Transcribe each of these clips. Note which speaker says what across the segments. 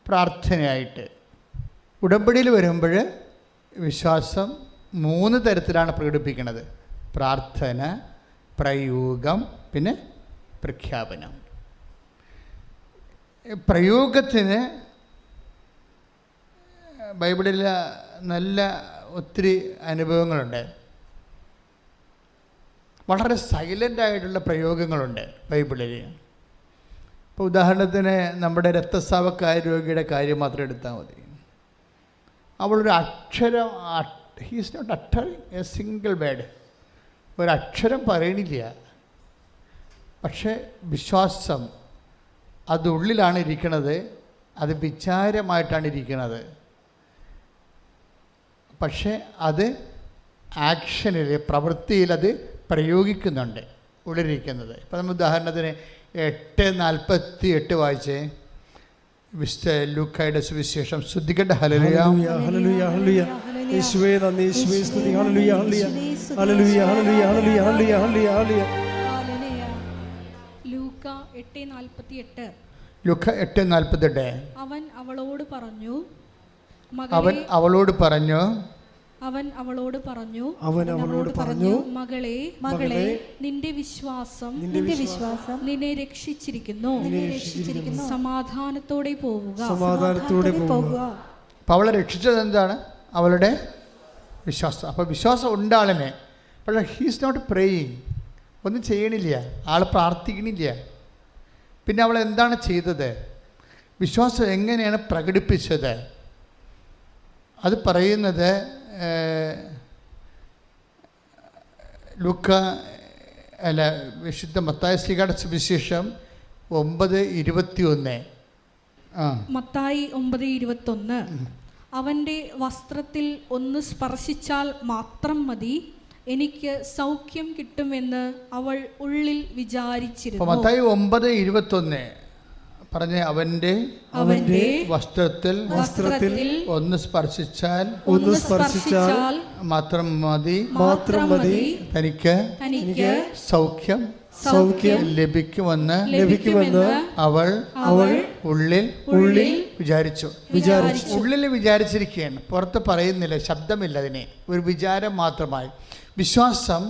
Speaker 1: പ്രാർത്ഥനയായിട്ട്. ഉടമ്പടിയിൽ വരുമ്പോൾ വിശ്വാസം 3 തരത്തിലാണ് പ്രകടിപ്പിക്കുന്നത്: പ്രാർത്ഥന, പ്രയോഗം, പിന്നെ പ്രഖ്യാപനം. പ്രയോഗത്തിന് ബൈബിളിൽ നല്ല ഒത്തിരി അനുഭവങ്ങളുണ്ട്. വളരെ സൈലൻ്റായിട്ടുള്ള പ്രയോഗങ്ങളുണ്ട് ബൈബിളിൽ. ഇപ്പോൾ ഉദാഹരണത്തിന് നമ്മുടെ രക്തസ്രാവക്കായ രോഗിയുടെ കാര്യം മാത്രം എടുത്താൽ മതി. അവളൊരു അക്ഷരം, he's not uttering a single word, ഒരക്ഷരം പറയണില്ല. പക്ഷേ വിശ്വാസം അത് ഉള്ളിലാണ് ഇരിക്കുന്നത്, അത് വിചാരമായിട്ടാണ് ഇരിക്കുന്നത്. പക്ഷേ അത് ആക്ഷനിൽ, പ്രവൃത്തിയിൽ അത് പ്രയോഗിക്കുന്നുണ്ട് ഉള്ളിലിരിക്കുന്നത്. ഇപ്പം നമ്മൾ ഉദാഹരണത്തിന് 8:48 വായിച്ചേ. വിശുദ്ധ ലൂക്കായുടെ സുവിശേഷം. ശ്രദ്ധിക്കട്ടെ. ഹല്ലേലൂയ
Speaker 2: ഹല്ലേലൂയ ഹല്ലേലൂയ. യേശുവേ നന്ദി, യേശുവേ സ്തുതി. ഹല്ലേലൂയ ഹല്ലേലൂയ ഹല്ലേലൂയ ഹല്ലേലൂയ ഹല്ലേലൂയ ഹല്ലേലൂയ ഹല്ലേലൂയ.
Speaker 3: ലൂക്ക 8:48.
Speaker 1: ലൂക്ക 8:48.
Speaker 3: അവൻ അവളോട് പറഞ്ഞു മകളെ, മകളെ, നിന്റെ വിശ്വാസം നിന്നെ രക്ഷിച്ചിരിക്കുന്നു. സമാധാനത്തോടെ പോവുക.
Speaker 1: അപ്പോൾ അവളെ രക്ഷിച്ചത് എന്താണ്? അവളുടെ വിശ്വാസം. അപ്പോൾ വിശ്വാസം ഉണ്ട് ആളിനെ. പക്ഷേ ഹീസ് നോട്ട് പ്രേയിങ്, ഒന്നും ചെയ്യണില്ല, ആൾ പ്രാർത്ഥിക്കണില്ല. പിന്നെ അവൾ എന്താണ് ചെയ്തത്? വിശ്വാസം എങ്ങനെയാണ് പ്രകടിപ്പിച്ചത്? അത് പറയുന്നത് വിശുദ്ധ മത്തായി ശ്ലീഹായുടെ സുവിശേഷം 9:21.
Speaker 3: മത്തായി 9:21. അവൻ്റെ വസ്ത്രത്തിൽ ഒന്ന് സ്പർശിച്ചാൽ മാത്രം മതി, എനിക്ക് സൗഖ്യം കിട്ടുമെന്ന് അവൾ ഉള്ളിൽ വിചാരിച്ചിരുന്നു.
Speaker 1: മത്തായി 9:21 പറഞ്ഞ അവന്റെ വസ്ത്രത്തിൽ ഒന്ന് സ്പർശിച്ചാൽ മാത്രം മതി തനിക്ക് സൗഖ്യം ലഭിക്കുമെന്ന് അവൾ ഉള്ളിൽ വിചാരിച്ചു. ഉള്ളിൽ വിചാരിച്ചിരിക്കുകയാണ്, പുറത്ത് പറയുന്നില്ല, ശബ്ദമില്ല. അതിനെ ഒരു വിചാരം മാത്രമായി, വിശ്വാസം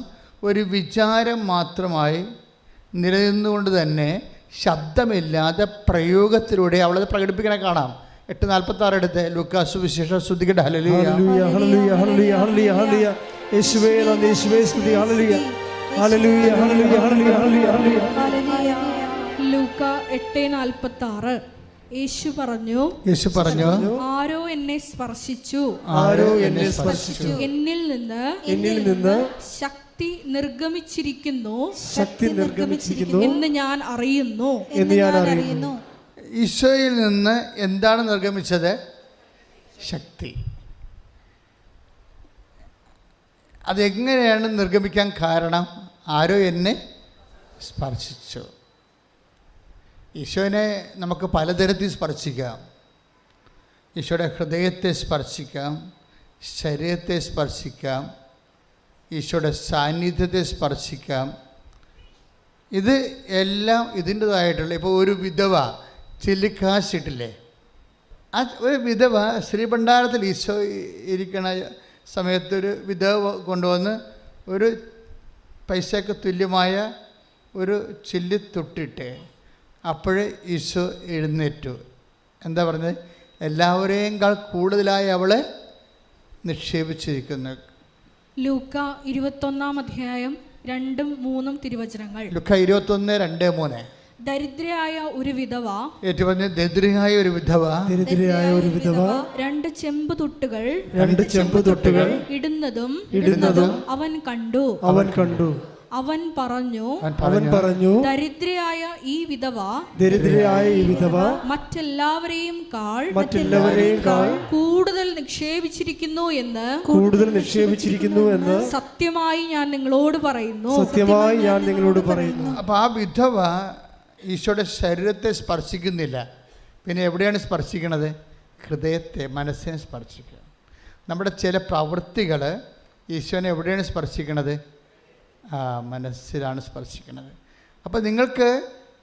Speaker 1: ഒരു വിചാരം മാത്രമായി നിലനിന്നുകൊണ്ട് തന്നെ ശബ്ദമില്ലാതെ പ്രയോഗത്തിലൂടെ അവളത് പ്രകടിപ്പിക്കണ കാണാം. 8:46 എടുത്ത് ലൂക്കാ സുവിശേഷം. ശ്രദ്ധിക്കട്ടെ. ഹല്ലേലൂയ ഹല്ലേലൂയ ഹല്ലേലൂയ ഹല്ലേലൂയ ഹല്ലേലൂയ. യേശുവേ നന്ദി, യേശുവേ സ്തുതി. ഹല്ലേലൂയ ഹല്ലേലൂയ ഹല്ലേലൂയ ഹല്ലേലൂയ ഹല്ലേലൂയ.
Speaker 3: ലൂക്കാ 8:46. യേശു പറഞ്ഞു, ആരോ എന്നെ സ്പർശിച്ചു, എന്നിൽ നിന്ന് ശക്തി നിർഗമിച്ചിരിക്കുന്നു എന്ന് ഞാൻ അറിയുന്നു.
Speaker 1: ഈശോയിൽ നിന്ന് എന്താണ് നിർഗമിച്ചത്? ശക്തി. അതെങ്ങനെയാണ് നിർഗമിക്കാൻ കാരണം? ആരോ എന്നെ സ്പർശിച്ചു. ഈശോനെ നമുക്ക് പലതരത്തിൽ സ്പർശിക്കാം. ഈശോയുടെ ഹൃദയത്തെ സ്പർശിക്കാം, ശരീരത്തെ സ്പർശിക്കാം, ഈശോയുടെ സാന്നിധ്യത്തെ സ്പർശിക്കാം. ഇത് എല്ലാം ഇതിൻ്റെതായിട്ടുള്ള. ഇപ്പോൾ ഒരു വിധവ ചില്ലിക്കാശിട്ടില്ലേ, ആ ഒരു വിധവ ശ്രീഭണ്ഡാരത്തിൽ ഈശോ ഇരിക്കണ സമയത്തൊരു വിധവ കൊണ്ടുവന്ന് ഒരു പൈസയ്ക്ക് തുല്യമായ ഒരു ചില്ലി തൊട്ടിട്ട് അപ്പോഴേ ഈശോ എഴുന്നേറ്റു. എന്താ പറഞ്ഞത്? എല്ലാവരെയും കൂടുതലായി അവളെ നിക്ഷേപിച്ചിരിക്കുന്നു.
Speaker 3: ലൂക്ക 21:2-3 തിരുവചനങ്ങൾ.
Speaker 1: ലൂക്ക 21:2-3.
Speaker 3: ദരിദ്രയായ ഒരു വിധവ,
Speaker 1: ദരിദ്രയായ ഒരു വിധവ
Speaker 3: 2 ചെമ്പ് തൊട്ടുകൾ ഇടുന്നതും അവൻ കണ്ടു. അവൻ പറഞ്ഞു, ദരിദ്രയായ ഈ വിധവ മറ്റെല്ലാവരെയും കൂടുതൽ നിക്ഷേപിച്ചിരിക്കുന്നു എന്ന് സത്യമായി ഞാൻ നിങ്ങളോട് പറയുന്നു.
Speaker 1: അപ്പോൾ ആ വിധവ ഈശോയുടെ ശരീരത്തെ സ്പർശിക്കുന്നില്ല, പിന്നെ എവിടെയാണ് സ്പർശിക്കുന്നത്? ഹൃദയത്തെ, മനസ്സിനെ സ്പർശിക്കുക. നമ്മുടെ ചില പ്രവൃത്തികൾ ഈശോനെ എവിടെയാണ് സ്പർശിക്കുന്നത്? മനസ്സിലാണ് സ്പർശിക്കുന്നത്. അപ്പോൾ നിങ്ങൾക്ക്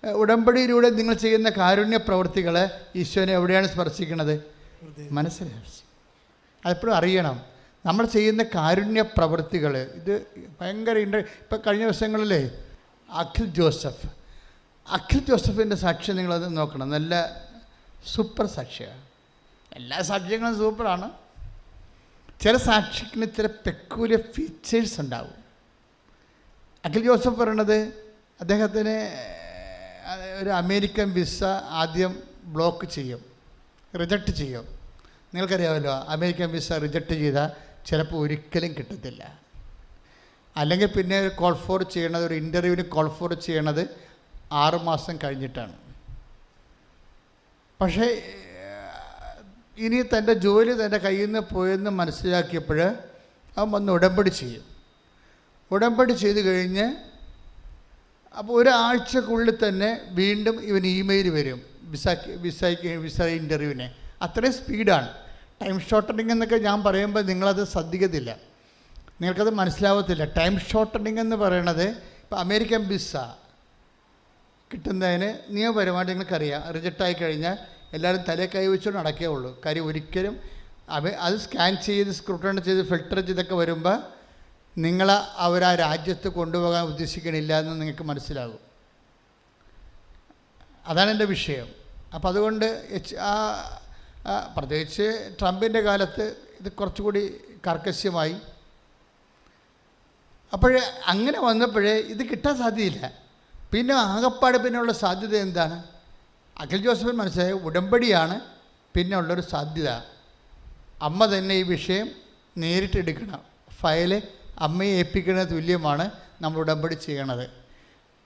Speaker 1: ഉടമ്പടിയിലൂടെ നിങ്ങൾ ചെയ്യുന്ന കാരുണ്യ പ്രവൃത്തികൾ ഈശോനെ എവിടെയാണ് സ്പർശിക്കുന്നത്? മനസ്സിലാണ്. അതെപ്പോഴും അറിയണം. നമ്മൾ ചെയ്യുന്ന കാരുണ്യ പ്രവൃത്തികൾ ഇത് ഭയങ്കര ഇപ്പം കഴിഞ്ഞ ദിവസങ്ങളിലേ അഖിൽ ജോസഫിൻ്റെ സാക്ഷ്യം നിങ്ങളത് നോക്കണം. നല്ല സൂപ്പർ സാക്ഷിയാണ്. എല്ലാ സാക്ഷ്യങ്ങളും സൂപ്പറാണ്. ചില സാക്ഷിക്കിന് ചില പെക്കൂലിയർ ഫീച്ചേഴ്സ് ഉണ്ടാവും. അഖിൽ ജോസഫ് പറയണത് അദ്ദേഹത്തിന് ഒരു അമേരിക്കൻ വിസ ആദ്യം ബ്ലോക്ക് ചെയ്യും, റിജക്റ്റ് ചെയ്യും. നിങ്ങൾക്കറിയാമല്ലോ, അമേരിക്കൻ വിസ റിജക്റ്റ് ചെയ്താൽ ചിലപ്പോൾ ഒരിക്കലും കിട്ടത്തില്ല. അല്ലെങ്കിൽ പിന്നെ കോൾ ഫോർ ചെയ്യണത്, ഒരു ഇൻ്റർവ്യൂവിന് കോൾ ഫോർ ചെയ്യണത് 6 മാസം കഴിഞ്ഞിട്ടാണ്. പക്ഷേ ഇനി തൻ്റെ ജോലി തൻ്റെ കയ്യിൽ നിന്ന് പോയെന്ന് മനസ്സിലാക്കിയപ്പോൾ അവൻ വന്ന് ഉടമ്പടി ചെയ്യും. ഉടമ്പടി ചെയ്ത് കഴിഞ്ഞ് അപ്പോൾ ഒരാഴ്ചക്കുള്ളിൽ തന്നെ വീണ്ടും ഇവന് ഇമെയിൽ വരും വിസ ഇൻ്റർവ്യൂവിന്. അത്രയും സ്പീഡാണ്. ടൈം ഷോർട്ടനിങ് എന്നൊക്കെ ഞാൻ പറയുമ്പോൾ നിങ്ങളത് ശ്രദ്ധിക്കത്തില്ല, നിങ്ങൾക്കത് മനസ്സിലാവത്തില്ല. ടൈം ഷോർട്ടനിങ് എന്ന് പറയണത് ഇപ്പോൾ അമേരിക്കൻ വിസ കിട്ടുന്നതിന് നിയമപരമായിട്ട് നിങ്ങൾക്കറിയാം, റിജക്റ്റായി കഴിഞ്ഞാൽ എല്ലാവരും തലേ കൈ വെച്ചുകൊണ്ട് നടക്കേ ഉള്ളൂ. കാര്യം ഒരിക്കലും അത് സ്കാൻ ചെയ്ത് സ്ക്രൂട്ടണി ചെയ്ത് ഫിൽട്ടർ ചെയ്തൊക്കെ വരുമ്പോൾ നിങ്ങളെ അവർ ആ രാജ്യത്ത് കൊണ്ടുപോകാൻ ഉദ്ദേശിക്കണില്ല എന്ന് നിങ്ങൾക്ക് മനസ്സിലാകും. അതാണ് എൻ്റെ വിഷയം. അപ്പം അതുകൊണ്ട് പ്രത്യേകിച്ച് ട്രംപിൻ്റെ കാലത്ത് ഇത് കുറച്ചുകൂടി കർക്കശ്യമായി. അപ്പോഴേ അങ്ങനെ വന്നപ്പോഴേ ഇത് കിട്ടാൻ സാധ്യതയില്ല. പിന്നെ ആകപ്പാട് പിന്നെയുള്ള സാധ്യത എന്താണ്? അഖിൽ ജോസഫിന് മനസ്സിലായ ഉടമ്പടിയാണ് പിന്നെ ഉള്ളൊരു സാധ്യത. അമ്മ തന്നെ ഈ വിഷയം നേരിട്ടെടുക്കണം. ഫയല് അമ്മയെ ഏൽപ്പിക്കുന്നത് തുല്യമാണ് നമ്മൾ ഉടമ്പടി ചെയ്യണത്.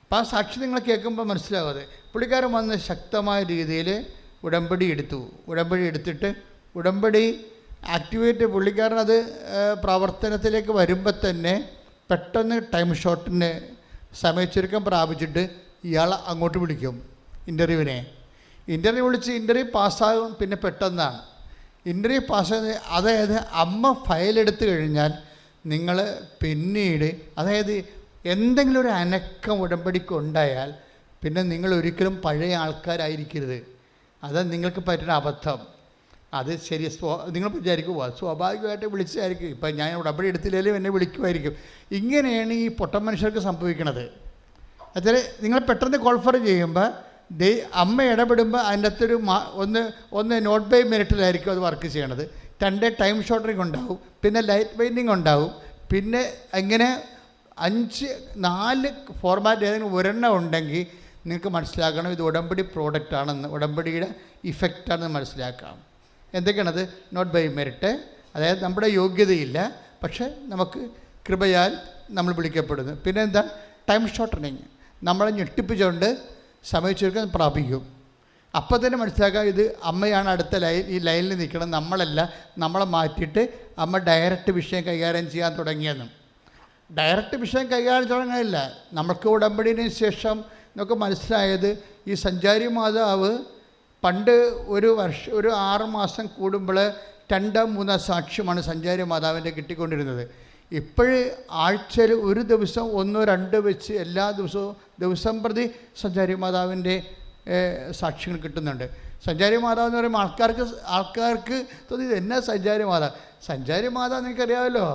Speaker 1: അപ്പോൾ ആ സാക്ഷി നിങ്ങൾ കേൾക്കുമ്പോൾ മനസ്സിലാവാതെ പുള്ളിക്കാരൻ വന്ന് ശക്തമായ രീതിയിൽ ഉടമ്പടി എടുത്തിട്ട് ഉടമ്പടി ആക്ടിവേറ്റ് പുള്ളിക്കാരൻ അത് പ്രവർത്തനത്തിലേക്ക് വരുമ്പോൾ തന്നെ പെട്ടെന്ന് ടൈം ഷോട്ടിന് സമയച്ചുരുക്കം പ്രാപിച്ചിട്ട് ഇയാൾ അങ്ങോട്ട് വിളിക്കും ഇൻ്റർവ്യൂ വിളിച്ച് ഇൻ്റർവ്യൂ പാസ്സാകും. പിന്നെ പെട്ടെന്നാണ് ഇൻ്റർവ്യൂ പാസ്സാകുന്നത്. അതായത് അമ്മ ഫയലെടുത്ത് കഴിഞ്ഞാൽ നിങ്ങൾ പിന്നീട്, അതായത് എന്തെങ്കിലും ഒരു അനക്കം ഉടമ്പടിക്ക് ഉണ്ടായാൽ പിന്നെ നിങ്ങൾ ഒരിക്കലും പഴയ ആൾക്കാരായിരിക്കരുത്. അത് നിങ്ങൾക്ക് പറ്റുന്ന അബദ്ധം. അത് ശരി, നിങ്ങൾ വിചാരിക്കുക സ്വാഭാവികമായിട്ട് വിളിച്ചതായിരിക്കും. ഇപ്പം ഞാൻ ഉടമ്പടി എടുത്തില്ലെങ്കിലും എന്നെ വിളിക്കുമായിരിക്കും. ഇങ്ങനെയാണ് ഈ പൊട്ട മനുഷ്യർക്ക് സംഭവിക്കുന്നത്. അതായത് നിങ്ങൾ പെട്ടെന്ന് കോൾഫർ ചെയ്യുമ്പോൾ അമ്മ ഇടപെടുമ്പോൾ അതിൻ്റെ അകത്തൊരു ഒന്ന് നോട്ട് ബൈ മിനിറ്റിലായിരിക്കും അത് വർക്ക് ചെയ്യണത്. 2 ടൈം ഷോർട്ടറിങ് ഉണ്ടാവും, പിന്നെ ലൈറ്റ് ബൈൻഡിങ് ഉണ്ടാവും, പിന്നെ ഇങ്ങനെ 4 ഫോർമാറ്റ് ഏതെങ്കിലും ഒരെണ്ണം ഉണ്ടെങ്കിൽ നിങ്ങൾക്ക് മനസ്സിലാക്കണം ഇത് ഉടമ്പടി പ്രോഡക്റ്റാണെന്ന്, ഉടമ്പടിയുടെ ഇഫക്റ്റാണെന്ന് മനസ്സിലാക്കാം. എന്തൊക്കെയാണത്? നോട്ട് ബൈ മെറിറ്റ്, അതായത് നമ്മുടെ യോഗ്യതയില്ല, പക്ഷേ നമുക്ക് കൃപയാൽ നമ്മൾ വിളിക്കപ്പെടുന്നു. പിന്നെ എന്താ? ടൈം ഷോർട്ടനിങ്, നമ്മളെ ഞെട്ടിപ്പിച്ചുകൊണ്ട് സമയച്ചുരുക്കം പ്രാപിക്കും. അപ്പം തന്നെ മനസ്സിലാക്കാം ഇത് അമ്മയാണ് അടുത്ത ഈ ലൈനിൽ നിൽക്കണം, നമ്മളല്ല. നമ്മളെ മാറ്റിയിട്ട് അമ്മ ഡയറക്റ്റ് വിഷയം കൈകാര്യം ചെയ്യാൻ തുടങ്ങിയെന്നും. ഡയറക്റ്റ് വിഷയം കൈകാര്യം തുടങ്ങാനില്ല. നമുക്ക് ഉടമ്പടിന് ശേഷം നമുക്ക് മനസ്സിലായത് ഈ സഞ്ചാരി മാതാവ് പണ്ട് ഒരു 6 മാസം കൂടുമ്പോൾ 2-3 സാക്ഷ്യമാണ് സഞ്ചാരി മാതാവിൻ്റെ കിട്ടിക്കൊണ്ടിരുന്നത്. ഇപ്പോഴ് ആഴ്ചയിൽ ഒരു ദിവസം 1-2 വെച്ച് എല്ലാ ദിവസം പ്രതി സഞ്ചാരി മാതാവിൻ്റെ സാക്ഷ്യങ്ങൾ കിട്ടുന്നുണ്ട്. സഞ്ചാരി മാതാവ് എന്ന് പറയുമ്പോൾ ആൾക്കാർക്ക് തോന്നി എന്നാ സഞ്ചാരി മാതാവ് നിങ്ങൾക്കറിയാമല്ലോ.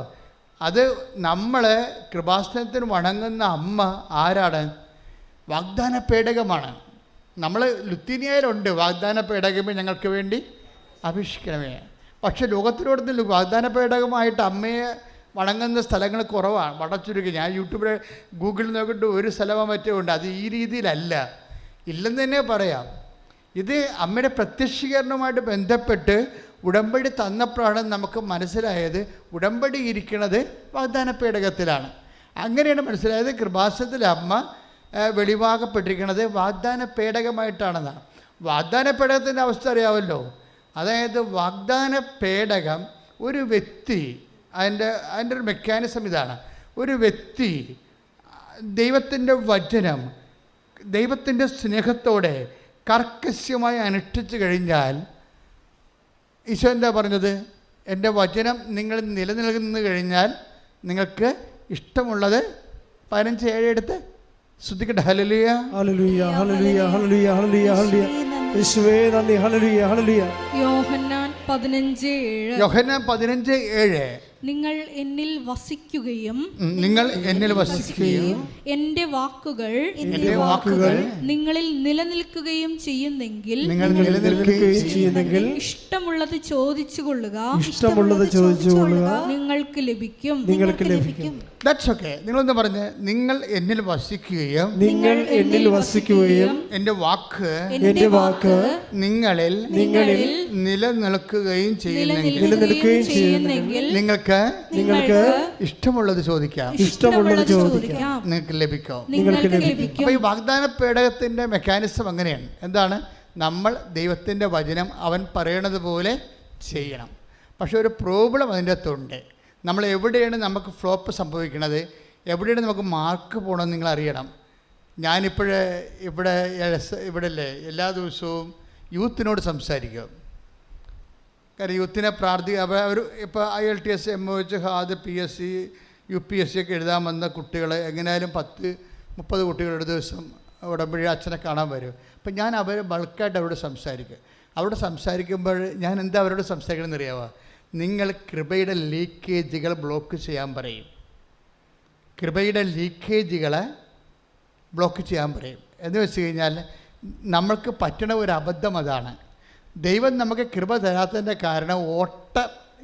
Speaker 1: അത് നമ്മളെ കൃപാസനത്തിന് വണങ്ങുന്ന അമ്മ ആരാണ്? വാഗ്ദാന പേടകമാണ്. നമ്മൾ ലുത്തീനിയയിലുണ്ട് വാഗ്ദാന പേടകമേ ഞങ്ങൾക്ക് വേണ്ടി അപേക്ഷിക്കണമേ. പക്ഷേ ലോകത്തിലോടൊന്നും വാഗ്ദാന പേടകമായിട്ട് അമ്മയെ വണങ്ങുന്ന സ്ഥലങ്ങൾ കുറവാണ്, വടച്ചുരുക്കി. ഞാൻ യൂട്യൂബിൽ ഗൂഗിളിൽ നോക്കിയിട്ട് ഒരു സ്ഥലമോ മറ്റോ ഉണ്ട്. അത് ഈ രീതിയിലല്ല, ഇല്ലെന്ന് തന്നെ പറയാം. ഇത് അമ്മയുടെ പ്രത്യക്ഷീകരണവുമായിട്ട് ബന്ധപ്പെട്ട് ഉടമ്പടി തന്നപ്പോഴാണ് നമുക്ക് മനസ്സിലായത് ഉടമ്പടി ഇരിക്കുന്നത് വാഗ്ദാന പേടകത്തിലാണ്. അങ്ങനെയാണ് മനസ്സിലായത് കൃപാസനത്തിലെ അമ്മ വെളിവാകപ്പെട്ടിരിക്കുന്നത് വാഗ്ദാന പേടകമായിട്ടാണെന്നാണ്. വാഗ്ദാന പേടകത്തിൻ്റെ അവസ്ഥ അറിയാമല്ലോ. അതായത് വാഗ്ദാന പേടകം ഒരു വ്യക്തി, അതിൻ്റെ ഒരു മെക്കാനിസം ഇതാണ്. ഒരു വ്യക്തി ദൈവത്തിൻ്റെ വചനം ദൈവത്തിൻ്റെ സ്നേഹത്തോടെ കർക്കശ്യമായി അനുഷ്ഠിച്ചു കഴിഞ്ഞാൽ ഈശോ എന്താ പറഞ്ഞത്? എൻ്റെ വചനം നിങ്ങൾ നിലനിൽക്കുന്നു കഴിഞ്ഞാൽ നിങ്ങൾക്ക് ഇഷ്ടമുള്ളത് 15:7 എടുത്ത് ശ്രദ്ധിക്കട്ടെ. ഹല്ലേലൂയ.
Speaker 2: ഹല്ലേലൂയ ഹല്ലേലൂയ ഹല്ലേലൂയ ഹല്ലേലൂയ ഹല്ലേലൂയ. യേശുവേ നന്ദി. ഹല്ലേലൂയ ഹല്ലേലൂയ.
Speaker 3: യോഹന്നാൻ 15:7.
Speaker 1: യോഹന്നാൻ 15:7.
Speaker 3: നിങ്ങൾ എന്നിൽ വസിക്കുകയും
Speaker 1: നിങ്ങൾ എന്നിൽ വസിക്കുകയും
Speaker 3: എന്റെ വാക്കുകൾ നിങ്ങളിൽ നിലനിൽക്കുകയും ചെയ്യുന്നെങ്കിൽ ഇഷ്ടമുള്ളത് ചോദിച്ചുകൊള്ളുക, നിങ്ങൾക്ക് ലഭിക്കും.
Speaker 1: That's okay. നിങ്ങളൊന്ന് പറഞ്ഞ്, നിങ്ങൾ എന്നിൽ വസിക്കുകയും എന്റെ വാക്ക് നിങ്ങളിൽ നിലനിൽക്കുകയും ചെയ്യുന്നെങ്കിൽ നിങ്ങൾക്ക് ഇഷ്ടമുള്ളത് ചോദിക്കാം, നിങ്ങൾക്ക് ലഭിക്കും. അപ്പൊ ഈ വാഗ്ദാന പേടകത്തിന്റെ മെക്കാനിസം അങ്ങനെയാണ്. എന്താണ്? നമ്മൾ ദൈവത്തിന്റെ വചനം അവൻ പറയണത് പോലെ ചെയ്യണം. പക്ഷെ ഒരു പ്രോബ്ലം അതിൻ്റെ അകത്തുണ്ട്. നമ്മൾ എവിടെയാണ് നമുക്ക് ഫ്ലോപ്പ് സംഭവിക്കുന്നത്, എവിടെയാണ് നമുക്ക് മാർക്ക് പോകണമെന്ന് നിങ്ങൾ അറിയണം. ഞാനിപ്പോഴേ ഇവിടെ അല്ലേ എല്ലാ ദിവസവും യൂത്തിനോട് സംസാരിക്കും. കാരണം യൂത്തിനെ അവർ ഇപ്പോൾ IELTS, MOH, HAD, PSC, UPSC ഒക്കെ എഴുതാൻ വന്ന കുട്ടികൾ എങ്ങനെയായാലും 10-30 കുട്ടികൾ ഒരു ദിവസം ഉടമ്പടി അച്ഛനെ കാണാൻ വരും. അപ്പം ഞാൻ ബൾക്കായിട്ട് അവരോട് സംസാരിക്കും. അവരോട് സംസാരിക്കുമ്പോൾ ഞാൻ എന്താ അവരോട് സംസാരിക്കണമെന്ന് അറിയാമോ? നിങ്ങൾ കൃപയുടെ ലീക്കേജുകൾ ബ്ലോക്ക് ചെയ്യാൻ പറയും. കൃപയുടെ ലീക്കേജുകളെ ബ്ലോക്ക് ചെയ്യാൻ പറയും. എന്ന് വെച്ച് കഴിഞ്ഞാൽ നമ്മൾക്ക് പറ്റണ ഒരു അബദ്ധം അതാണ്. ദൈവം നമുക്ക് കൃപ തരാത്തതിൻ്റെ കാരണം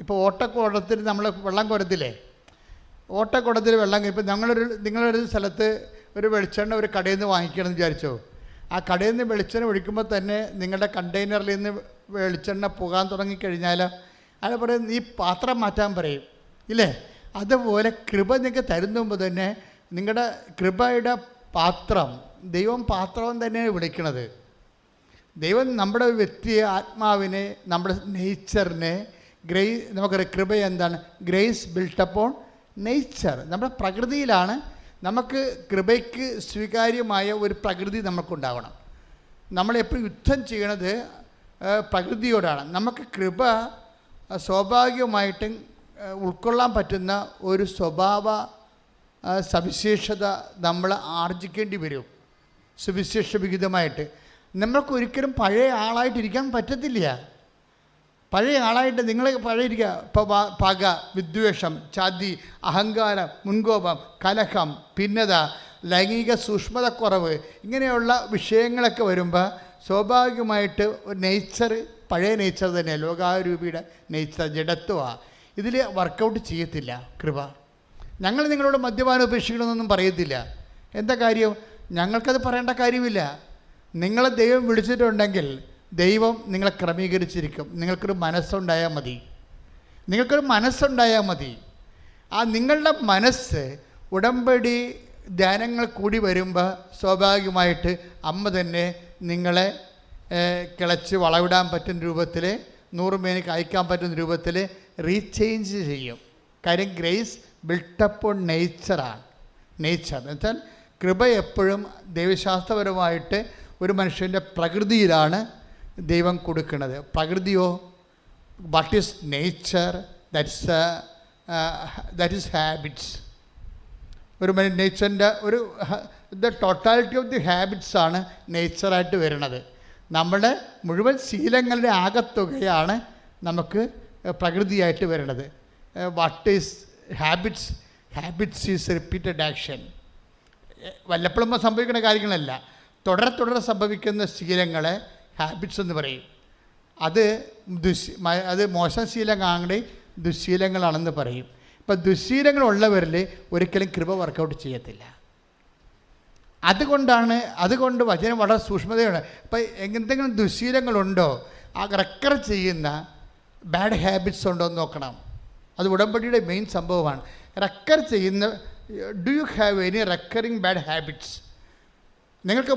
Speaker 1: ഇപ്പോൾ ഓട്ടക്കുടത്തിൽ നമ്മൾ വെള്ളം കുരത്തില്ലേ, ഓട്ടക്കുടത്തിൽ വെള്ളം. ഇപ്പോൾ നിങ്ങളൊരു സ്ഥലത്ത് ഒരു വെളിച്ചെണ്ണ ഒരു കടയിൽ നിന്ന് വാങ്ങിക്കണമെന്ന് വിചാരിച്ചോ, ആ കടയിൽ നിന്ന് വെളിച്ചെണ്ണ ഒഴിക്കുമ്പോൾ തന്നെ നിങ്ങളുടെ കണ്ടെയ്നറിൽ നിന്ന് വെളിച്ചെണ്ണ പോകാൻ തുടങ്ങിക്കഴിഞ്ഞാൽ അത് പറയും നീ പാത്രം മാറ്റാൻ പറയും ഇല്ലേ. അതുപോലെ കൃപ നിങ്ങൾക്ക് തരുന്നുമ്പോൾ തന്നെ നിങ്ങളുടെ കൃപയുടെ പാത്രം, ദൈവം പാത്രം തന്നെയാണ് വിളിക്കണത്. ദൈവം നമ്മുടെ വ്യക്തിയെ, ആത്മാവിനെ, നമ്മുടെ നേച്ചറിനെ നമുക്കറിയാം. കൃപ എന്താണ്? Grace built upon nature. നമ്മുടെ പ്രകൃതിയിലാണ്. നമുക്ക് കൃപയ്ക്ക് സ്വീകാര്യമായ ഒരു പ്രകൃതി നമുക്കുണ്ടാവണം. നമ്മളെപ്പോഴും യുദ്ധം ചെയ്യണത് പ്രകൃതിയോടാണ്. നമുക്ക് കൃപ സ്വാഭാവികമായിട്ടും ഉൾക്കൊള്ളാൻ പറ്റുന്ന ഒരു സ്വഭാവ സവിശേഷത നമ്മൾ ആർജിക്കേണ്ടി വരും. സുവിശേഷ വിഹിതമായിട്ട് നമ്മൾക്കൊരിക്കലും പഴയ ആളായിട്ടിരിക്കാൻ പറ്റത്തില്ല. പഴയ ആളായിട്ട് നിങ്ങൾ പഴയ ഇരിക്കുക. ഇപ്പോൾ പക, വിദ്വേഷം, ചതി, അഹങ്കാരം, മുൻകോപം, കലഹം, ഭിന്നത, ലൈംഗിക സൂക്ഷ്മതക്കുറവ്, ഇങ്ങനെയുള്ള വിഷയങ്ങളൊക്കെ വരുമ്പോൾ സ്വാഭാവികമായിട്ട് ഒരു നേച്ചർ, പഴയ നേച്ചർ തന്നെ, ലോകാരൂപിയുടെ നേച്ചർ, ജഡത്വമാണ്. ഇതിൽ വർക്കൗട്ട് ചെയ്യത്തില്ല കൃപ. ഞങ്ങൾ നിങ്ങളോട് മദ്യപാനം ഉപേക്ഷിക്കണമെന്നൊന്നും പറയത്തില്ല. എന്താ കാര്യം? ഞങ്ങൾക്കത് പറയേണ്ട കാര്യമില്ല. നിങ്ങളെ ദൈവം വിളിച്ചിട്ടുണ്ടെങ്കിൽ ദൈവം നിങ്ങളെ ക്രമീകരിച്ചിരിക്കും. നിങ്ങൾക്കൊരു മനസ്സുണ്ടായാൽ മതി. ആ നിങ്ങളുടെ മനസ്സ് ഉടമ്പടി ധ്യാനങ്ങൾ കൂടി വരുമ്പോൾ സ്വാഭാവികമായിട്ട് അമ്മ തന്നെ നിങ്ങളെ കിളച്ച് വളവിടാൻ പറ്റുന്ന രൂപത്തിൽ, 100 മേനിക്ക് അയക്കാൻ പറ്റുന്ന രൂപത്തിൽ റീചേഞ്ച് ചെയ്യും. കാര്യം ഗ്രേസ് ബിൽട്ടപ്പ് ഓൺ നേച്ചറാണ്. നേച്ചർ എന്ന് വെച്ചാൽ കൃപ എപ്പോഴും ദൈവശാസ്ത്രപരമായിട്ട് ഒരു മനുഷ്യൻ്റെ പ്രകൃതിയിലാണ് ദൈവം കൊടുക്കുന്നത്. പ്രകൃതിയോ what is nature? That is habits. ഒരു നേച്ചറിൻ്റെ ദ ടോട്ടാലിറ്റി ഓഫ് ദി ഹാബിറ്റ്സാണ് നേച്ചറായിട്ട് വരുന്നത്. നമ്മുടെ മുഴുവൻ ശീലങ്ങളുടെ ആകത്തുകയാണ് നമുക്ക് പ്രകൃതിയായിട്ട് വരുന്നത്. What is habits? Habits is repeated action. വല്ലപ്പോഴും സംഭവിക്കുന്ന കാര്യങ്ങളല്ല, തുടരെ സംഭവിക്കുന്ന ശീലങ്ങളെ ഹാബിറ്റ്സ് എന്ന് പറയും. അത് മോശം ശീലങ്ങളാണെങ്കിൽ ദുശ്ശീലങ്ങളാണെന്ന് പറയും. ഇപ്പം ദുശ്ശീലങ്ങളുള്ളവരിൽ ഒരിക്കലും കൃപ വർക്കൗട്ട് ചെയ്യത്തില്ല. അതുകൊണ്ട് വചനം വളരെ സൂക്ഷ്മതയാണ്. ഇപ്പം എന്തെങ്കിലും ദുശ്ശീലങ്ങളുണ്ടോ, ആ റെക്കർ ചെയ്യുന്ന ബാഡ് ഹാബിറ്റ്സ് ഉണ്ടോ എന്ന് നോക്കണം. അത് ഉടമ്പടിയുടെ മെയിൻ സംഭവമാണ്. റെക്കർ ചെയ്യുന്ന, do you have any recurring bad habits? നിങ്ങൾക്ക്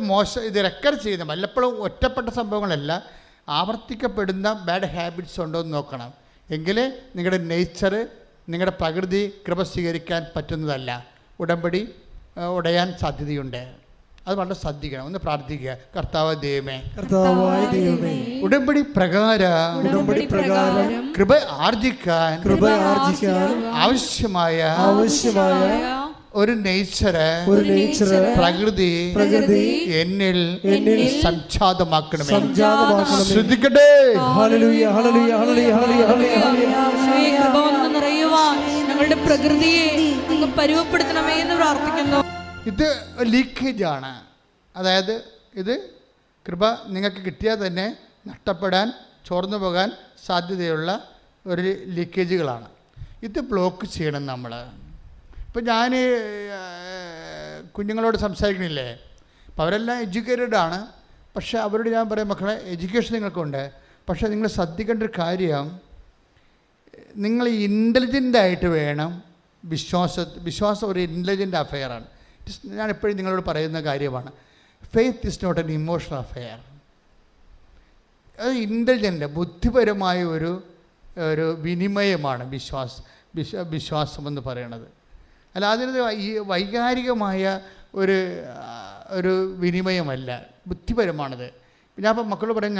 Speaker 1: ഇത് റെക്കർ ചെയ്യുന്ന, വല്ലപ്പോഴും ഒറ്റപ്പെട്ട സംഭവങ്ങളല്ല, ആവർത്തിക്കപ്പെടുന്ന ബാഡ് ഹാബിറ്റ്സ് ഉണ്ടോ എന്ന് നോക്കണം. എങ്കിലേ നിങ്ങളുടെ നേച്ചർ, നിങ്ങളുടെ പ്രകൃതി കൃപ സ്വീകരിക്കാൻ പറ്റുന്നതല്ല, ഉടമ്പടി ഉടയാൻ സാധ്യതയുണ്ട്. അത് വളരെ ശ്രദ്ധിക്കണം. ഒന്ന് പ്രാർത്ഥിക്കുക. കർത്താവായ ദൈവമേ, ഉടമ്പടി പ്രകാരം കൃപ ആർജിക്കാൻ ആവശ്യമായ ഒരു നേച്ചറ് പ്രകൃതി എന്നിൽ സംജാതമാക്കണമേ. ശ്രദ്ധിക്കട്ടെ.
Speaker 3: ഹല്ലേലൂയ ഹല്ലേലൂയ ഹല്ലേലൂയ ഹല്ലേലൂയ. കൃപ വന്ന് നിറയുവാൻ ഞങ്ങളുടെ പ്രകൃതിയെ അങ്ങ് പരുവപ്പെടുത്തണമേ എന്ന് പ്രാർത്ഥിക്കുന്നു.
Speaker 1: ഇത് ലീക്കേജ് ആണ്. അതായത് ഇത് കൃപ നിങ്ങൾക്ക് കിട്ടിയാൽ തന്നെ നഷ്ടപ്പെടാൻ, ചോർന്നു പോകാൻ സാധ്യതയുള്ള ഒരു ലീക്കേജുകളാണ്. ഇത് ബ്ലോക്ക് ചെയ്യണം നമ്മൾ. ഇപ്പം ഞാൻ കുഞ്ഞുങ്ങളോട് സംസാരിക്കണില്ലേ, അപ്പോൾ അവരെല്ലാം എഡ്യൂക്കേറ്റഡ് ആണ്. പക്ഷേ അവരോട് ഞാൻ പറയും, മക്കളെ എഡ്യൂക്കേഷൻ നിങ്ങൾക്കുണ്ട്, പക്ഷേ നിങ്ങൾ ശ്രദ്ധിക്കേണ്ട ഒരു കാര്യം, നിങ്ങൾ ഇൻ്റലിജൻ്റായിട്ട് വേണം വിശ്വാസം ഒരു ഇൻ്റലിജൻ്റ് അഫെയറാണ്. ഞാൻ എപ്പോഴും നിങ്ങളോട് പറയുന്ന കാര്യമാണ്. Faith is not an emotional affair. അത് ഇൻ്റലിജൻ്റ് ബുദ്ധിപരമായ ഒരു വിനിമയമാണ് വിശ്വാസം എന്ന് പറയുന്നത്. അല്ല, അതിന് ഈ വൈകാരികമായ ഒരു വിനിമയമല്ല, ബുദ്ധിപരമാണത്. ഞാൻ ഇപ്പം മക്കളോട് പറയും,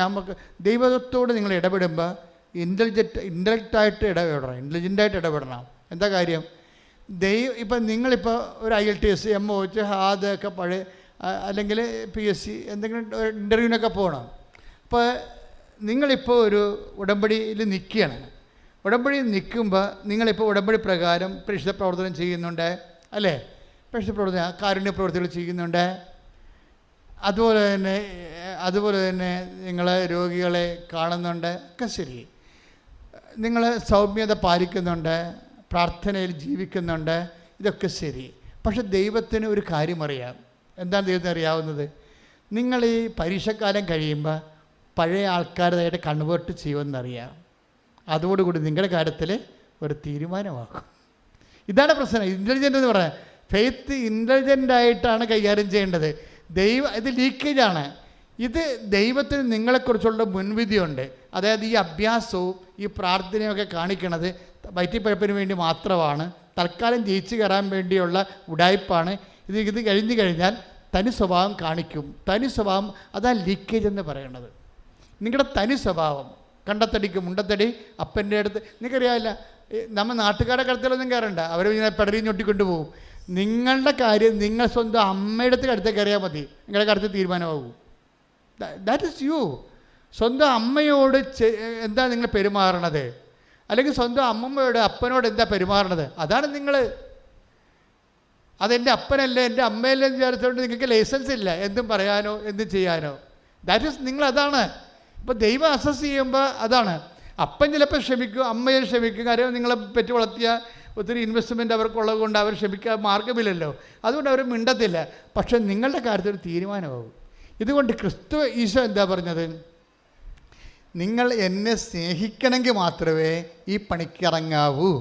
Speaker 1: ദൈവത്തോട് നിങ്ങൾ ഇടപെടുമ്പോൾ ഇൻ്റലക്റ്റായിട്ട് ഇൻ്റലിജൻ്റായിട്ട് ഇടപെടണം. എന്താ കാര്യം? ഇപ്പം നിങ്ങളിപ്പോൾ ഒരു IELTS MOH അതൊക്കെ പഴയ അല്ലെങ്കിൽ PSC എന്തെങ്കിലും ഒരു ഇൻ്റർവ്യൂവിനൊക്കെ പോകണം. അപ്പോൾ നിങ്ങളിപ്പോൾ ഒരു ഉടമ്പടിയിൽ നിൽക്കുകയാണ്. ഉടമ്പടിയിൽ നിൽക്കുമ്പോൾ നിങ്ങളിപ്പോൾ ഉടമ്പടി പ്രകാരം പരിശുദ്ധ പ്രവർത്തനം ചെയ്യുന്നുണ്ട്, അല്ലേ? പരിശുദ്ധ പ്രവർത്തനം, കാരുണ്യ പ്രവർത്തികൾ ചെയ്യുന്നുണ്ട്. അതുപോലെ തന്നെ നിങ്ങൾ രോഗികളെ കാണുന്നുണ്ട്, ഒക്കെ ശരി. നിങ്ങൾ സൗമ്യത പാലിക്കുന്നുണ്ട്, പ്രാർത്ഥനയിൽ ജീവിക്കുന്നുണ്ട്, ഇതൊക്കെ ശരി. പക്ഷെ ദൈവത്തിന് ഒരു കാര്യം അറിയാം. എന്താണ് ദൈവത്തിന് അറിയാവുന്നത്? നിങ്ങൾ ഈ പരീക്ഷക്കാലം കഴിയുമ്പോൾ പഴയ ആൾക്കാരായിട്ട് കൺവേർട്ട് ചെയ്യുമെന്നറിയാം. അതോടുകൂടി നിങ്ങളുടെ കാര്യത്തിൽ ഒരു തീരുമാനമാകും. ഇതാണ് പ്രശ്നം. ഇൻ്റലിജൻ്റ് എന്ന് പറയാം. ഫെയ്ത്ത് ഇൻ്റലിജൻ്റായിട്ടാണ് കൈകാര്യം ചെയ്യേണ്ടത്. ഇത് ലീക്കേജാണ്. ഇത് ദൈവത്തിന് നിങ്ങളെക്കുറിച്ചുള്ള മുൻവിധിയുണ്ട്. അതായത് ഈ അഭ്യാസവും ഈ പ്രാർത്ഥനയൊക്കെ കാണിക്കണത് വയറ്റിപ്പഴപ്പിന് വേണ്ടി മാത്രമാണ്, തൽക്കാലം ജയിച്ചു കയറാൻ വേണ്ടിയുള്ള ഉടായ്പാണ്. ഇത് കഴിഞ്ഞു കഴിഞ്ഞാൽ തനി സ്വഭാവം കാണിക്കും. തനി സ്വഭാവം, അതാണ് ലീക്കേജ് എന്ന് പറയുന്നത്. നിങ്ങളുടെ തനി സ്വഭാവം, കണ്ടത്തടിക്ക് മുണ്ടത്തടി, അപ്പൻ്റെ അടുത്ത്, നിങ്ങൾക്കറിയാമില്ല, നമ്മൾ നാട്ടുകാരുടെ കടത്തിലൊന്നും കയറണ്ട, അവർ ഇങ്ങനെ പെടറി ഞൊട്ടിക്കൊണ്ട് പോകും. നിങ്ങളുടെ കാര്യം നിങ്ങൾ സ്വന്തം അമ്മയുടെ അടുത്തേക്ക് അറിയാൽ മതി, നിങ്ങളുടെ കാര്യത്തിൽ തീരുമാനമാകും. That is U. സ്വന്തം അമ്മയോട് എന്താ നിങ്ങൾ പെരുമാറണത്, അല്ലെങ്കിൽ സ്വന്തം അമ്മമ്മയോട് അപ്പനോട് എന്താ പെരുമാറണത്, അതാണ് നിങ്ങൾ. അതെൻ്റെ അപ്പനല്ലേ എൻ്റെ അമ്മയല്ലേ എന്ന് വിചാരിച്ചുകൊണ്ട് നിങ്ങൾക്ക് ലൈസൻസ് ഇല്ല എന്തും പറയാനോ എന്തും ചെയ്യാനോ. ദാറ്റ് ഈസ് നിങ്ങളതാണ്. ഇപ്പോൾ ദൈവം അസസ് ചെയ്യുമ്പോൾ അതാണ്. അപ്പൻ ചിലപ്പോൾ ക്ഷമിക്കും, അമ്മയും ക്ഷമിക്കും. കാര്യം നിങ്ങളെ പെറ്റ് വളർത്തിയ ഒത്തിരി ഇൻവെസ്റ്റ്മെൻറ്റ് അവർക്കുള്ളത് കൊണ്ട് അവർ ക്ഷമിക്കാൻ മാർഗമില്ലല്ലോ, അതുകൊണ്ട് അവർ മിണ്ടത്തില്ല. പക്ഷെ നിങ്ങളുടെ കാര്യത്തിൽ ഒരു തീരുമാനമാകും. ഇതുകൊണ്ട് ഈശോ എന്താ പറഞ്ഞത്? നിങ്ങൾ എന്നെ സ്നേഹിക്കണമെങ്കിൽ മാത്രമേ ഈ പണിക്കിറങ്ങാവൂ.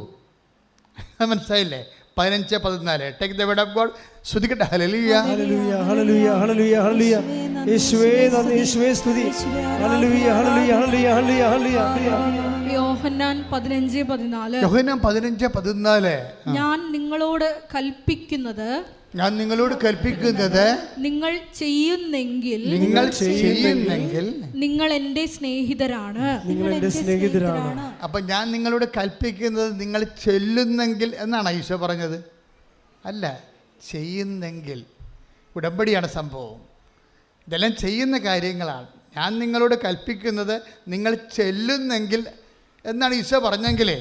Speaker 1: മനസ്സിലായില്ലേ? 15-14 take the word of God. സ്തുതിക്കട്ടെ. ഹല്ലേലൂയ
Speaker 2: ഹല്ലേലൂയ ഹല്ലേലൂയ ഹല്ലേലൂയ ഹല്ലേലൂയ. യേശുവേ നന്ദി, യേശുവേ സ്തുതി. ഹല്ലേലൂയ ഹല്ലേലൂയ ഹല്ലേലൂയ ഹല്ലേലൂയ ഹല്ലേലൂയ.
Speaker 3: യോഹന്നാൻ 15:14.
Speaker 1: യോഹന്നാൻ 15:14.
Speaker 3: ഞാൻ നിങ്ങളോട് കൽപ്പിക്കുന്നത് നിങ്ങൾ ചെയ്യുന്നെങ്കിൽ നിങ്ങൾ എൻ്റെ സ്നേഹിതരാണ്.
Speaker 1: അപ്പൊ ഞാൻ നിങ്ങളോട് കൽപ്പിക്കുന്നത് നിങ്ങൾ ചെല്ലുന്നെങ്കിൽ എന്നാണ് ഈശോ പറഞ്ഞത്. അല്ല, ചെയ്യുന്നെങ്കിൽ. ഉടമ്പടിയാണ് സംഭവം. ഇതെല്ലാം ചെയ്യുന്ന കാര്യങ്ങളാണ്. ഞാൻ നിങ്ങളോട് കൽപ്പിക്കുന്നത് നിങ്ങൾ ചെല്ലുന്നെങ്കിൽ എന്നാണ് ഈശോ പറഞ്ഞെങ്കിലേ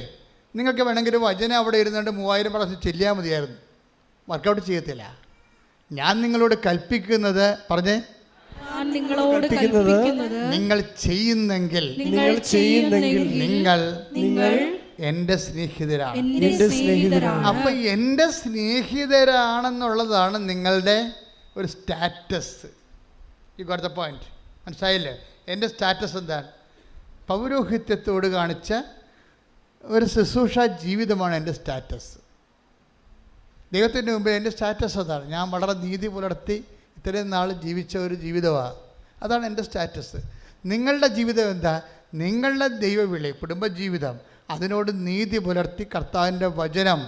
Speaker 1: നിങ്ങൾക്ക് വേണമെങ്കിൽ വചനം അവിടെ ഇരുന്നുകൊണ്ട് 3000 പ്രാവശ്യം ചെല്ലിയാൽ മതിയായിരുന്നു. വർക്കൗട്ട് ചെയ്യത്തില്ല. ഞാൻ നിങ്ങളോട് കൽപ്പിക്കുന്നത് പറഞ്ഞേ, നിങ്ങൾ ചെയ്യുന്നെങ്കിൽ നിങ്ങൾ എൻ്റെ സ്നേഹിതരാണ്. അപ്പൊ എൻ്റെ സ്നേഹിതരാണെന്നുള്ളതാണ് നിങ്ങളുടെ ഒരു status. You got the point. മനസ്സിലായില്ലേ? എൻ്റെ സ്റ്റാറ്റസ് എന്താണ്? പൗരോഹിത്യത്തോട് കാണിച്ച ഒരു ശുശ്രൂഷ ജീവിതമാണ് എൻ്റെ സ്റ്റാറ്റസ്. ദൈവത്തിൻ്റെ മുമ്പിൽ എൻ്റെ സ്റ്റാറ്റസ് അതാണ്. ഞാൻ വളരെ നീതി പുലർത്തി ഇത്രയും നാൾ ജീവിച്ച ഒരു ജീവിതമാണ്. അതാണ് എൻ്റെ സ്റ്റാറ്റസ്. നിങ്ങളുടെ ജീവിതം എന്താ? നിങ്ങളുടെ ദൈവവിളി, കുടുംബജീവിതം, അതിനോട് നീതി പുലർത്തി കർത്താവിൻ്റെ വചനം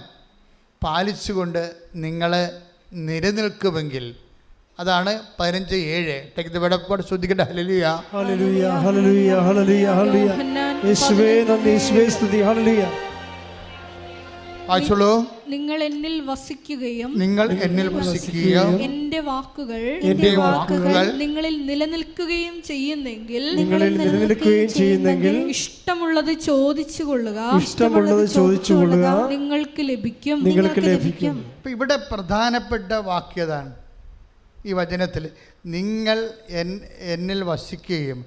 Speaker 1: പാലിച്ചുകൊണ്ട് നിങ്ങൾ നിലനിൽക്കുമെങ്കിൽ അതാണ് 15:7. Take the word of God. ശ്രദ്ധിക്കട്ടെ. ഹല്ലേലൂയ
Speaker 2: ഹല്ലേലൂയ ഹല്ലേലൂയ ഹല്ലേലൂയ ഹല്ലേലൂയ. യേശുവേ നന്ദി, യേശുവേ സ്തുതി. ഹല്ലേലൂയ
Speaker 1: വായിച്ചോളൂ.
Speaker 3: നിങ്ങൾ എന്നിൽ വസിക്കുകയും
Speaker 1: നിങ്ങൾ എന്നിൽ വസിക്കുകയും
Speaker 3: എന്റെ വാക്കുകൾ നിങ്ങളിൽ നിലനിൽക്കുകയും ചെയ്യുന്നെങ്കിൽ ഇഷ്ടമുള്ളത് ചോദിച്ചുകൊള്ളുക, നിങ്ങൾക്ക് ലഭിക്കും.
Speaker 1: ഇവിടെ പ്രധാനപ്പെട്ട വാക്യതാണ് ഈ വചനത്തിൽ. നിങ്ങൾ എന്നിൽ വസിക്കുകയും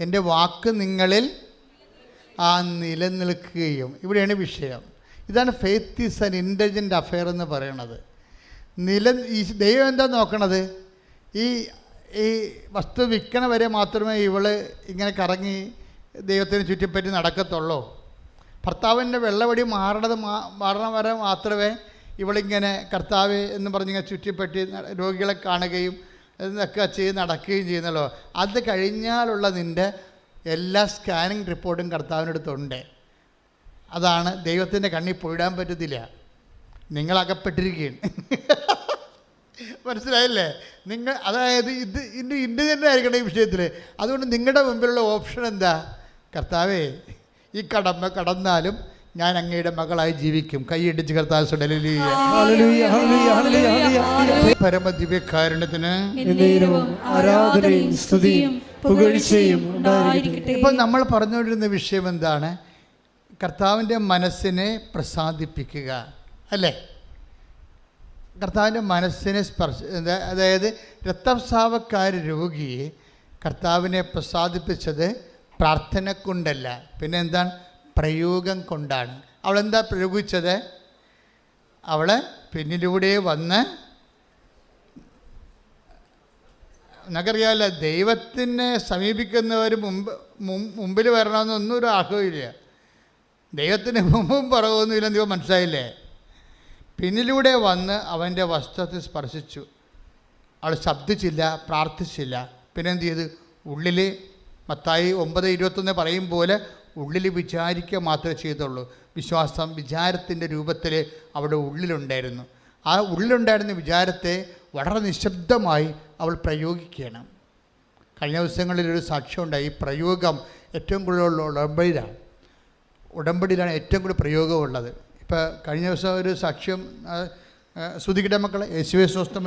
Speaker 1: എൻ്റെ വാക്ക് നിങ്ങളിൽ നിലനിൽക്കുകയും. ഇവിടെയാണ് വിഷയം. ഇതാണ് faith is an intelligent affair എന്ന് പറയണത്. ഈ ദൈവം എന്താ നോക്കണത്? ഈ വസ്തു വിൽക്കണ വരെ മാത്രമേ ഇവള് ഇങ്ങനെ കറങ്ങി ദൈവത്തിന് ചുറ്റിപ്പറ്റി നടക്കത്തുള്ളൂ. ഭർത്താവിൻ്റെ വെള്ളവടി മാറണ വരെ മാത്രമേ ഇവളിങ്ങനെ കർത്താവ് എന്ന് പറഞ്ഞിങ്ങനെ ചുറ്റിപ്പറ്റി രോഗികളെ കാണുകയും എന്നൊക്കെ ചെയ്ത് നടക്കുകയും ചെയ്യുന്നല്ലോ. അത് കഴിഞ്ഞാലുള്ള നിൻ്റെ എല്ലാ സ്കാനിങ് റിപ്പോർട്ടും കർത്താവിനടുത്തുണ്ട്. അതാണ് ദൈവത്തിൻ്റെ കണ്ണിൽ പോയിടാൻ പറ്റത്തില്ല. നിങ്ങളകപ്പെട്ടിരിക്കുകയാണ്. മനസ്സിലായില്ലേ? നിങ്ങൾ അതായത് ഇൻ്റലിജൻ്റ് ആയിരിക്കണം ഈ വിഷയത്തിൽ. അതുകൊണ്ട് നിങ്ങളുടെ മുമ്പിലുള്ള ഓപ്ഷൻ എന്താ? കർത്താവേ, ഈ കടന്നാലും ഞാൻ അങ്ങയുടെ മകളായി ജീവിക്കും. കൈയിടിച്ച് കർത്താവ് പരമദിവ്യകാരുണ്യത്തിന്
Speaker 2: ആരാധനയും സ്തുതിയും പുകഴ്ചയും.
Speaker 1: ഇപ്പം നമ്മൾ പറഞ്ഞുകൊണ്ടിരുന്ന വിഷയം എന്താണ്? കർത്താവിൻ്റെ മനസ്സിനെ പ്രസാദിപ്പിക്കുക, അല്ലേ? കർത്താവിൻ്റെ മനസ്സിനെ അതായത് രക്തസ്രാവക്കാർ രോഗിയെ കർത്താവിനെ പ്രസാദിപ്പിച്ചത് പ്രാർത്ഥന കൊണ്ടല്ല, പിന്നെ എന്താണ്? പ്രയോഗം കൊണ്ടാണ്. അവളെന്താ പ്രയോഗിച്ചത്? അവൾ പിന്നിലൂടെ വന്ന്, നമുക്കറിയാമല്ലോ, ദൈവത്തിനെ സമീപിക്കുന്നവർ മുമ്പിൽ വരണമെന്നൊന്നും ഒരു ആഗ്രഹമില്ല. ദൈവത്തിന് മുമ്പും പുറകൊന്നുമില്ല. ദൈവം മനസ്സിലായില്ലേ? പിന്നിലൂടെ വന്ന് അവൻ്റെ വസ്ത്രത്തെ സ്പർശിച്ചു. അവൾ ശബ്ദിച്ചില്ല, പ്രാർത്ഥിച്ചില്ല. പിന്നെ എന്ത് ചെയ്ത്? ഉള്ളിൽ മത്തായി 9:21 പറയും പോലെ ഉള്ളിൽ വിചാരിക്കുക മാത്രമേ ചെയ്തുള്ളൂ. വിശ്വാസം വിചാരത്തിൻ്റെ രൂപത്തിൽ അവിടെ ഉള്ളിലുണ്ടായിരുന്നു. ആ ഉള്ളിലുണ്ടായിരുന്ന വിചാരത്തെ വളരെ നിശബ്ദമായി അവൾ പ്രയോഗിക്കണം. കഴിഞ്ഞ ദിവസങ്ങളിലൊരു സാക്ഷ്യമുണ്ടായി. ഈ പ്രയോഗം ഏറ്റവും കൂടുതലുള്ള ഉടമ്പടിയിലാണ് ഏറ്റവും കൂടുതൽ പ്രയോഗമുള്ളത്. ഇപ്പോൾ കഴിഞ്ഞ ദിവസം ഒരു സാക്ഷ്യം ശ്രുതിക്കട്ടെ മക്കളെ. യേശുവേ സ്വസ്ഥം.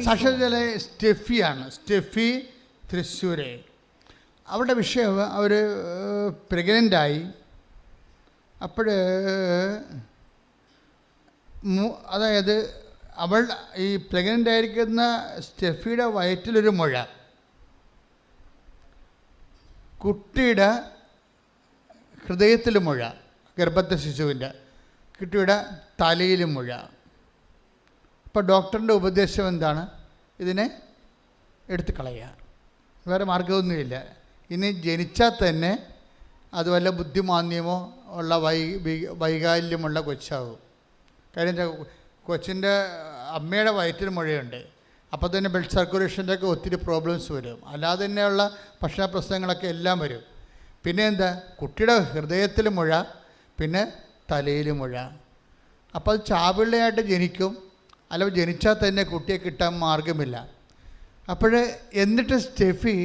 Speaker 1: സാക്ഷ്യത്തിലെ സ്റ്റെഫിയാണ്, സ്റ്റെഫി തൃശ്ശൂരെ. അവരുടെ വിഷയം, അവർ പ്രഗ്നൻ്റായി. അപ്പോൾ അതായത് അവൾ ഈ പ്രഗ്നൻ്റ് ആയിരിക്കുന്ന സ്റ്റെഫിയുടെ വയറ്റിലൊരു മുഴ, കുട്ടിയുടെ ഹൃദയത്തിൽ മുഴ, ഗർഭത്തെ ശിശുവിൻ്റെ, കുട്ടിയുടെ തലയിലും മുഴ. അപ്പോൾ ഡോക്ടറിൻ്റെ ഉപദേശം എന്താണ്? ഇതിനെ എടുത്ത് കളയുക, വേറെ മാർഗമൊന്നുമില്ല. ഇനി ജനിച്ചാൽ തന്നെ അത് വല്ല ബുദ്ധിമാന്യമോ ഉള്ള വൈകാല്യമുള്ള കൊച്ചാവും. കാര്യം കൊച്ചിൻ്റെ അമ്മയുടെ വയറ്റിൽ മുഴയുണ്ട്. അപ്പോൾ തന്നെ ബ്ലഡ് സർക്കുലേഷൻ്റെ ഒക്കെ ഒത്തിരി പ്രോബ്ലംസ് വരും. അല്ലാതെ തന്നെയുള്ള ഭക്ഷണ പ്രശ്നങ്ങളൊക്കെ എല്ലാം വരും. പിന്നെ എന്താ? കുട്ടിയുടെ ഹൃദയത്തിൽ മുഴ, പിന്നെ തലയിൽ മുഴ. അപ്പോൾ അത് ചാപിള്ളയായിട്ട് ജനിക്കും, അല്ല ജനിച്ചാൽ തന്നെ കുട്ടിയെ കിട്ടാൻ മാർഗമില്ല. അപ്പോൾ എന്നിട്ട് സ്റ്റെഫി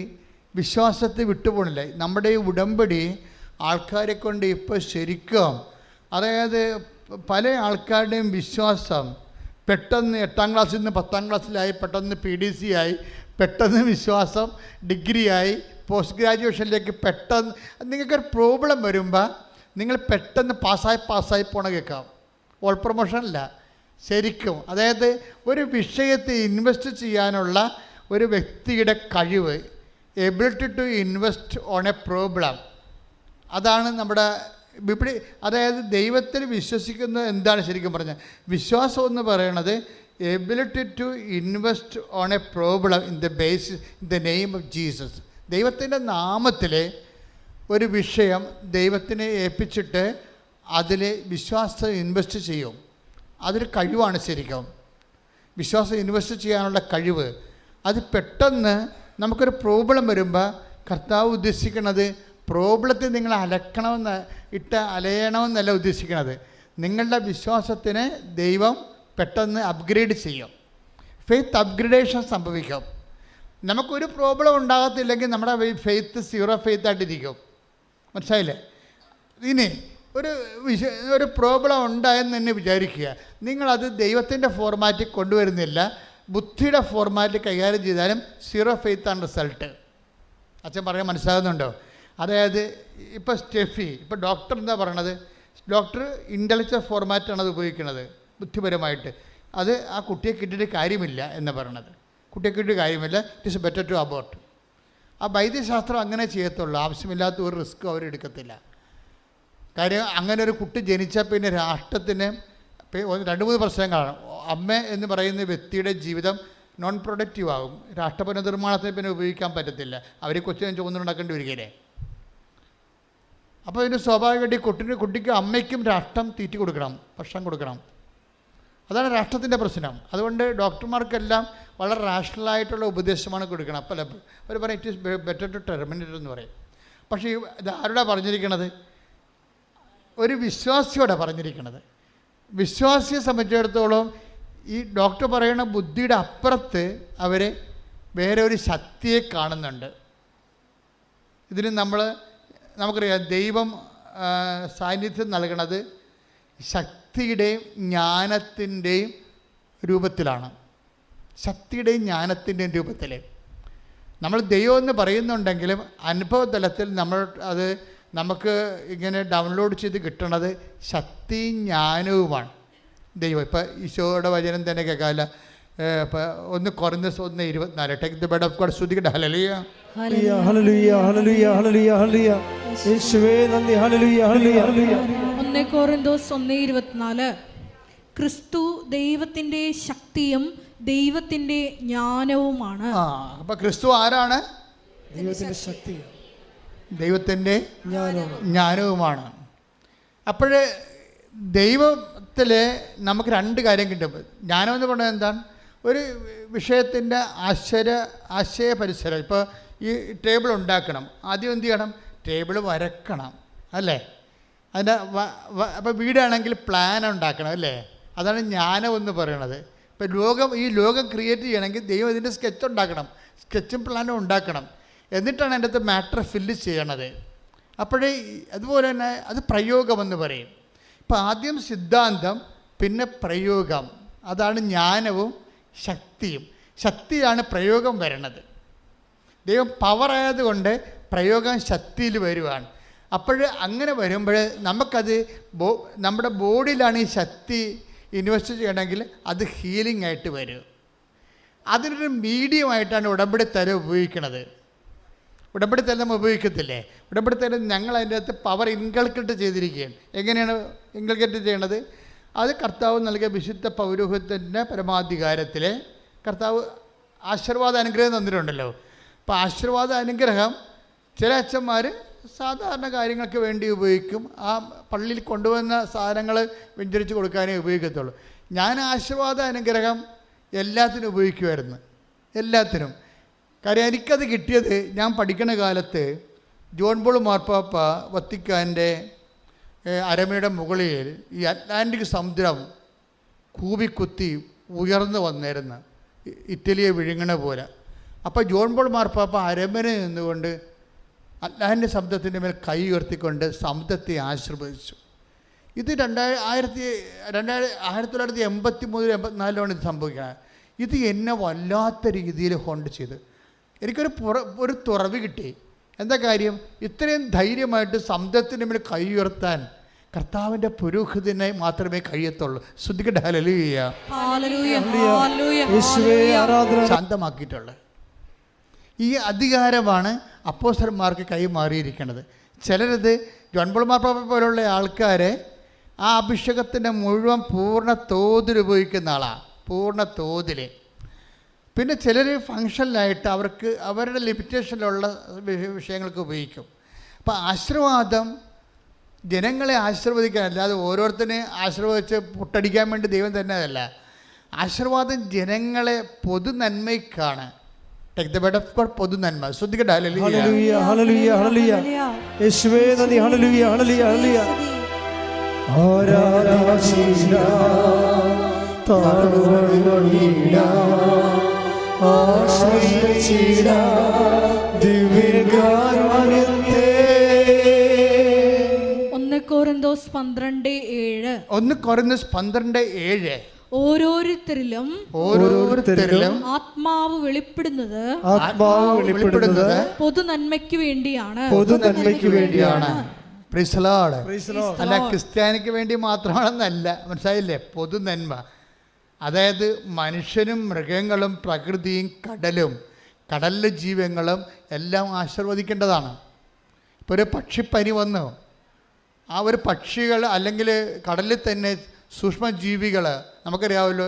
Speaker 1: വിശ്വാസത്തെ വിട്ടുപോകണില്ല. നമ്മുടെ ഈ ഉടമ്പടി ആൾക്കാരെ കൊണ്ട് ഇപ്പോൾ ശരിക്കും, അതായത് പല ആൾക്കാരുടെയും വിശ്വാസം പെട്ടെന്ന് 8ാം ക്ലാസ്സിൽ നിന്ന് 10ാം ക്ലാസ്സിലായി, പെട്ടെന്ന് PDC ആയി, പെട്ടെന്ന് വിശ്വാസം ഡിഗ്രിയായി, പോസ്റ്റ് ഗ്രാജുവേഷനിലേക്ക് പെട്ടെന്ന്. നിങ്ങൾക്കൊരു പ്രോബ്ലം വരുമ്പോൾ നിങ്ങൾ പെട്ടെന്ന് പാസ്സായി പോണ കേൾക്കാം. ഓൾ പ്രൊമോഷനല്ല, ശരിക്കും. അതായത് ഒരു വിഷയത്തെ ഇൻവെസ്റ്റ് ചെയ്യാനുള്ള ഒരു വ്യക്തിയുടെ കഴിവ്, ability to invest on a problem, അതാണ് നമ്മുടെ ഇവിടെ. അതായത് ദൈവത്തിൽ വിശ്വസിക്കുന്നത് എന്താണ് ശരിക്കും പറഞ്ഞാൽ? വിശ്വാസം എന്ന് പറയുന്നത് ability to invest on a problem in the name of Jesus. ദൈവത്തിൻ്റെ നാമത്തിൽ ഒരു വിഷയം ദൈവത്തിനെ ഏൽപ്പിച്ചിട്ട് അതിൽ വിശ്വാസം ഇൻവെസ്റ്റ് ചെയ്യും. അതൊരു കഴിവാണ് ശരിക്കും. വിശ്വാസം ഇൻവെസ്റ്റ് ചെയ്യാനുള്ള കഴിവ്. അത് പെട്ടെന്ന് നമുക്കൊരു പ്രോബ്ലം വരുമ്പോൾ കർത്താവ് ഉദ്ദേശിക്കുന്നത് പ്രോബ്ലത്തിൽ നിങ്ങൾ അലയണമെന്നല്ല ഉദ്ദേശിക്കുന്നത്. നിങ്ങളുടെ വിശ്വാസത്തിനെ ദൈവം പെട്ടെന്ന് അപ്ഗ്രേഡ് ചെയ്യും. ഫെയ്ത്ത് അപ്ഗ്രഡേഷൻ സംഭവിക്കും. നമുക്കൊരു പ്രോബ്ലം ഉണ്ടാകത്തില്ലെങ്കിൽ നമ്മുടെ ഫെയ്ത്ത് സീറോ ഫെയ്ത്ത് ആയിട്ടിരിക്കും. മനസ്സിലായില്ലേ? ഇനി ഒരു പ്രോബ്ലം ഉണ്ടായെന്ന് തന്നെ വിചാരിക്കുക. നിങ്ങളത് ദൈവത്തിൻ്റെ ഫോർമാറ്റിൽ കൊണ്ടുവരുന്നില്ല, ബുദ്ധിയുടെ ഫോർമാറ്റിൽ കൈകാര്യം ചെയ്താലും സീറോ ഫെയ്ത്താണ് റിസൾട്ട്. അച്ഛൻ പറയാൻ മനസ്സിലാകുന്നുണ്ടോ? അതായത് ഇപ്പോൾ സ്റ്റെഫി, ഇപ്പോൾ ഡോക്ടർ എന്താ പറയണത്? ഡോക്ടർ ഇൻ്റലക്ച്വൽ ഫോർമാറ്റാണ് അത് ഉപയോഗിക്കുന്നത് ബുദ്ധിപരമായിട്ട്. അത് ആ കുട്ടിയെ കിട്ടിയിട്ട് കാര്യമില്ല എന്ന് പറയണത്. കുട്ടിയെ കിട്ടിയിട്ട് കാര്യമില്ല, it is better to abort. ആ വൈദ്യശാസ്ത്രം അങ്ങനെ ചെയ്യത്തുള്ളൂ. ആവശ്യമില്ലാത്ത ഒരു റിസ്ക്കും അവരെടുക്കത്തില്ല. കാര്യം അങ്ങനെ ഒരു കുട്ടി ജനിച്ചാൽ പിന്നെ രാഷ്ട്രത്തിന് 2-3 പ്രശ്നങ്ങളാണ്. അമ്മ എന്ന് പറയുന്ന വ്യക്തിയുടെ ജീവിതം നോൺ പ്രൊഡക്റ്റീവ് ആകും. രാഷ്ട്ര പുനർനിർമ്മാണത്തിന് പിന്നെ ഉപയോഗിക്കാൻ പറ്റത്തില്ല. അവർ കൊച്ചിനെ ചുമന്നുണ്ടാക്കേണ്ടി വരികയില്ലേ. അപ്പോൾ ഇതിന് സ്വാഭാവികമായിട്ട് കുട്ടിക്ക് അമ്മയ്ക്കും രാഷ്ട്രം തീറ്റി കൊടുക്കണം, ഭക്ഷണം കൊടുക്കണം. അതാണ് രാഷ്ട്രത്തിൻ്റെ പ്രശ്നം. അതുകൊണ്ട് ഡോക്ടർമാർക്കെല്ലാം വളരെ റാഷണലായിട്ടുള്ള ഉപദേശമാണ് കൊടുക്കണം. അപ്പോൾ അവർ പറയും it is better to terminate എന്ന് പറയും. പക്ഷേ ഇത് ആരോടാണ് പറഞ്ഞിരിക്കണത്? ഒരു വിശ്വാസിയോടെ പറഞ്ഞിരിക്കണത്. വിശ്വാസിയെ സംബന്ധിച്ചിടത്തോളം ഈ ഡോക്ടർ പറയുന്ന ബുദ്ധിയുടെ അപ്പുറത്ത് അവർ വേറെ ഒരു ശക്തിയെ കാണുന്നുണ്ട്. ഇതിന് നമുക്കറിയാം, ദൈവം സാന്നിധ്യം നൽകണത് ശക്തിയുടെയും ജ്ഞാനത്തിൻ്റെയും രൂപത്തിലാണ്. ശക്തിയുടെയും ജ്ഞാനത്തിൻ്റെയും രൂപത്തിൽ നമ്മൾ ദൈവം എന്ന് പറയുന്നുണ്ടെങ്കിലും അനുഭവതലത്തിൽ നമുക്ക് ഇങ്ങനെ ഡൗൺലോഡ് ചെയ്ത് കിട്ടണത് ശക്തിയും ജ്ഞാനവുമാണ് ദൈവം. ഇപ്പോൾ ഈശോയുടെ വചനം തന്നെ കേൾക്കാമല്ല. ഇപ്പോൾ 1 Corinthians 1:24 take the word of God. സ്തുതിക്കട്ടെ. ഹല്ലേലൂയ
Speaker 2: ഹല്ലേലൂയ ഹല്ലേലൂയ ഹല്ലേലൂയ ഹല്ലേലൂയ. യേശുവേ നന്ദി. ഹല്ലേലൂയ ഹല്ലേലൂയ ഹല്ലേലൂയ.
Speaker 3: 1 Corinthians 1:24 ക്രിസ്തു ദൈവത്തിൻ്റെ ശക്തിയും ദൈവത്തിൻ്റെ ജ്ഞാനവുമാണ്.
Speaker 1: അപ്പോൾ ക്രിസ്തു ആരാണ്?
Speaker 2: ദൈവത്തിൻ്റെ ശക്തി,
Speaker 1: ദൈവത്തിൻ്റെ ജ്ഞാനവുമാണ്. അപ്പോൾ ദൈവത്തിൽ നമുക്ക് 2 കാര്യം കിട്ടും. ജ്ഞാനം എന്ന് പറയുന്നത് എന്താണ്? ഒരു വിഷയത്തിൻ്റെ ആശയ പരിസരം. ഇപ്പോൾ ഈ ടേബിൾ ഉണ്ടാക്കണം, ആദ്യം എന്ത് ചെയ്യണം? ടേബിൾ വരക്കണം, അല്ലേ? അതിൻ്റെ അപ്പോൾ വീടാണെങ്കിൽ പ്ലാൻ ഉണ്ടാക്കണം, അല്ലേ? അതാണ് ജ്ഞാനം എന്ന് പറയുന്നത്. ഇപ്പോൾ ഈ ലോകം ക്രിയേറ്റ് ചെയ്യണമെങ്കിൽ ദൈവം ഇതിൻ്റെ സ്കെച്ച് ഉണ്ടാക്കണം, സ്കെച്ചും പ്ലാനും ഉണ്ടാക്കണം. എന്നിട്ടാണ് അതിൻ്റെ അകത്ത് മാറ്റർ ഫില്ല് ചെയ്യണത്. അപ്പോഴേ അതുപോലെ തന്നെ അത് പ്രയോഗമെന്ന് പറയും. ഇപ്പോൾ ആദ്യം സിദ്ധാന്തം, പിന്നെ പ്രയോഗം. അതാണ് ജ്ഞാനവും ശക്തിയും. ശക്തിയാണ് പ്രയോഗം വരണത്. ദൈവം പവറായതുകൊണ്ട് പ്രയോഗം ശക്തിയിൽ വരുവാണ്. അപ്പോൾ അങ്ങനെ വരുമ്പോൾ നമുക്കത് നമ്മുടെ ബോഡിയിലാണ് ഈ ശക്തി ഇൻവെസ്റ്റ് ചെയ്യണമെങ്കിൽ അത് ഹീലിംഗ് ആയിട്ട് വരും. അതിനൊരു മീഡിയമായിട്ടാണ് ഉടമ്പടി തല ഉപയോഗിക്കുന്നത്. ഉടമ്പടി തല നമ്മൾ ഉപയോഗിക്കത്തില്ലേ? ഉടമ്പടി തല ഞങ്ങൾ അതിൻ്റെ അകത്ത് പവർ ഇൻകൾക്കേറ്റ് ചെയ്തിരിക്കുകയാണ്. എങ്ങനെയാണ് ഇൻകൾക്കേറ്റ് ചെയ്യണത്? അത് കർത്താവ് നൽകിയ വിശുദ്ധ പൗരോഹിത്യത്തിൻ്റെ പരമാധികാരത്തിൽ കർത്താവ് ആശീർവാദ അനുഗ്രഹം തന്നിട്ടുണ്ടല്ലോ. അപ്പോൾ ആശീർവാദ അനുഗ്രഹം ചില അച്ഛന്മാർ സാധാരണ കാര്യങ്ങൾക്ക് വേണ്ടി ഉപയോഗിക്കും. ആ പള്ളിയിൽ കൊണ്ടുവന്ന സാധനങ്ങൾ വെഞ്ചരിച്ച് കൊടുക്കാനേ ഉപയോഗിക്കത്തുള്ളൂ. ഞാൻ ആശീർവാദ അനുഗ്രഹം എല്ലാത്തിനും ഉപയോഗിക്കുമായിരുന്നു, എല്ലാത്തിനും. കാര്യം എനിക്കത് കിട്ടിയത് ഞാൻ പഠിക്കുന്ന കാലത്ത് ജോൺ പോൾ മാർപ്പാപ്പ വത്തിക്കാൻ്റെ അരമനയുടെ മുകളിൽ ഈ അറ്റ്ലാന്റിക് സമുദ്രം കൂവിക്കുത്തി ഉയർന്നു വന്നിരുന്നു, ഇറ്റലിയെ വിഴുങ്ങണ പോലെ. അപ്പോൾ ജോൺ പോൾ മാർപ്പാപ്പ അരമനയിൽ നിന്നുകൊണ്ട് അറ്റ്ലാന്റിക് സമുദ്രത്തിൻ്റെ മേൽ കൈ ഉയർത്തിക്കൊണ്ട് സമുദ്രത്തെ ആശീർവദിച്ചു. ഇത് 1983-84 ഇത് സംഭവിക്കുന്നത്. ഇത് എന്നെ വല്ലാത്ത രീതിയിൽ ഹോണ്ട് ചെയ്ത് എനിക്കൊരു തുറവ് കിട്ടി. എന്താ കാര്യം? ഇത്രയും ധൈര്യമായിട്ട് സമുദ്രത്തിൻ്റെ മേൽ കൈ ഉയർത്താൻ കർത്താവിൻ്റെ പുരോഹിതനെ മാത്രമേ കഴിയത്തുള്ളൂ. ശ്രദ്ധിക്കട്ടെ. ഹല്ലേലൂയ. ശാന്തമാക്കിയിട്ടുള്ളത് ഈ അധികാരമാണ് അപ്പോസ്തലന്മാർക്ക് കൈമാറിയിരിക്കുന്നത്. ചിലരത് ജോൺ പോൾ മാർപ്പാപ്പ പോലുള്ള ആൾക്കാരെ ആ അഭിഷേകത്തിൻ്റെ മുഴുവൻ പൂർണ്ണ തോതിൽ ഉപയോഗിക്കുന്ന ആളാണ്, പൂർണ്ണ തോതിൽ. പിന്നെ ചിലർ ഫങ്ഷനിലായിട്ട് അവരുടെ ലിമിറ്റേഷനിലുള്ള വിഷയങ്ങൾക്ക് ഉപയോഗിക്കും. അപ്പോൾ ആശീർവാദം ജനങ്ങളെ ആശീർവദിക്കാൻ, അല്ലാതെ ഓരോരുത്തരെ ആശീർവദിച്ച് പൊട്ടടിക്കാൻ വേണ്ടി ദൈവം തന്നെ അതല്ല. ആശീർവാദം ജനങ്ങളെ പൊതു നന്മയ്ക്കാണ്. Take the word of God, പൊതു നന്മ. ശ്രദ്ധിക്കട്ടെ. ഹല്ലേലൂയ
Speaker 2: ഹല്ലേലൂയ ഹല്ലേലൂയ. യേശുവേ നന്ദി. ഹല്ലേലൂയ ഹല്ലേലൂയ ഹല്ലേലൂയ. ആരാധന
Speaker 3: കൊരിന്തോസ് 12:7.
Speaker 1: 1 കൊരിന്തോസ് 12:7.
Speaker 3: ഓരോരുത്തരിലും ആത്മാവ് വെളിപ്പെടുന്നത് പൊതു നന്മയ്ക്ക് വേണ്ടിയാണ്.
Speaker 1: അല്ല, ക്രിസ്ത്യാനിക്ക് വേണ്ടി മാത്രമാണെന്നല്ല, മനസ്സിലായില്ലേ? പൊതു നന്മ, അതായത് മനുഷ്യനും മൃഗങ്ങളും പ്രകൃതിയും കടലും കടലിലെ ജീവങ്ങളും എല്ലാം ആശീർവദിക്കേണ്ടതാണ്. ഇപ്പോൾ ഒരു പക്ഷിപ്പനി വന്നു, ആ ഒരു പക്ഷികൾ അല്ലെങ്കിൽ കടലിൽ തന്നെ സൂക്ഷ്മജീവികൾ, നമുക്കറിയാമല്ലോ,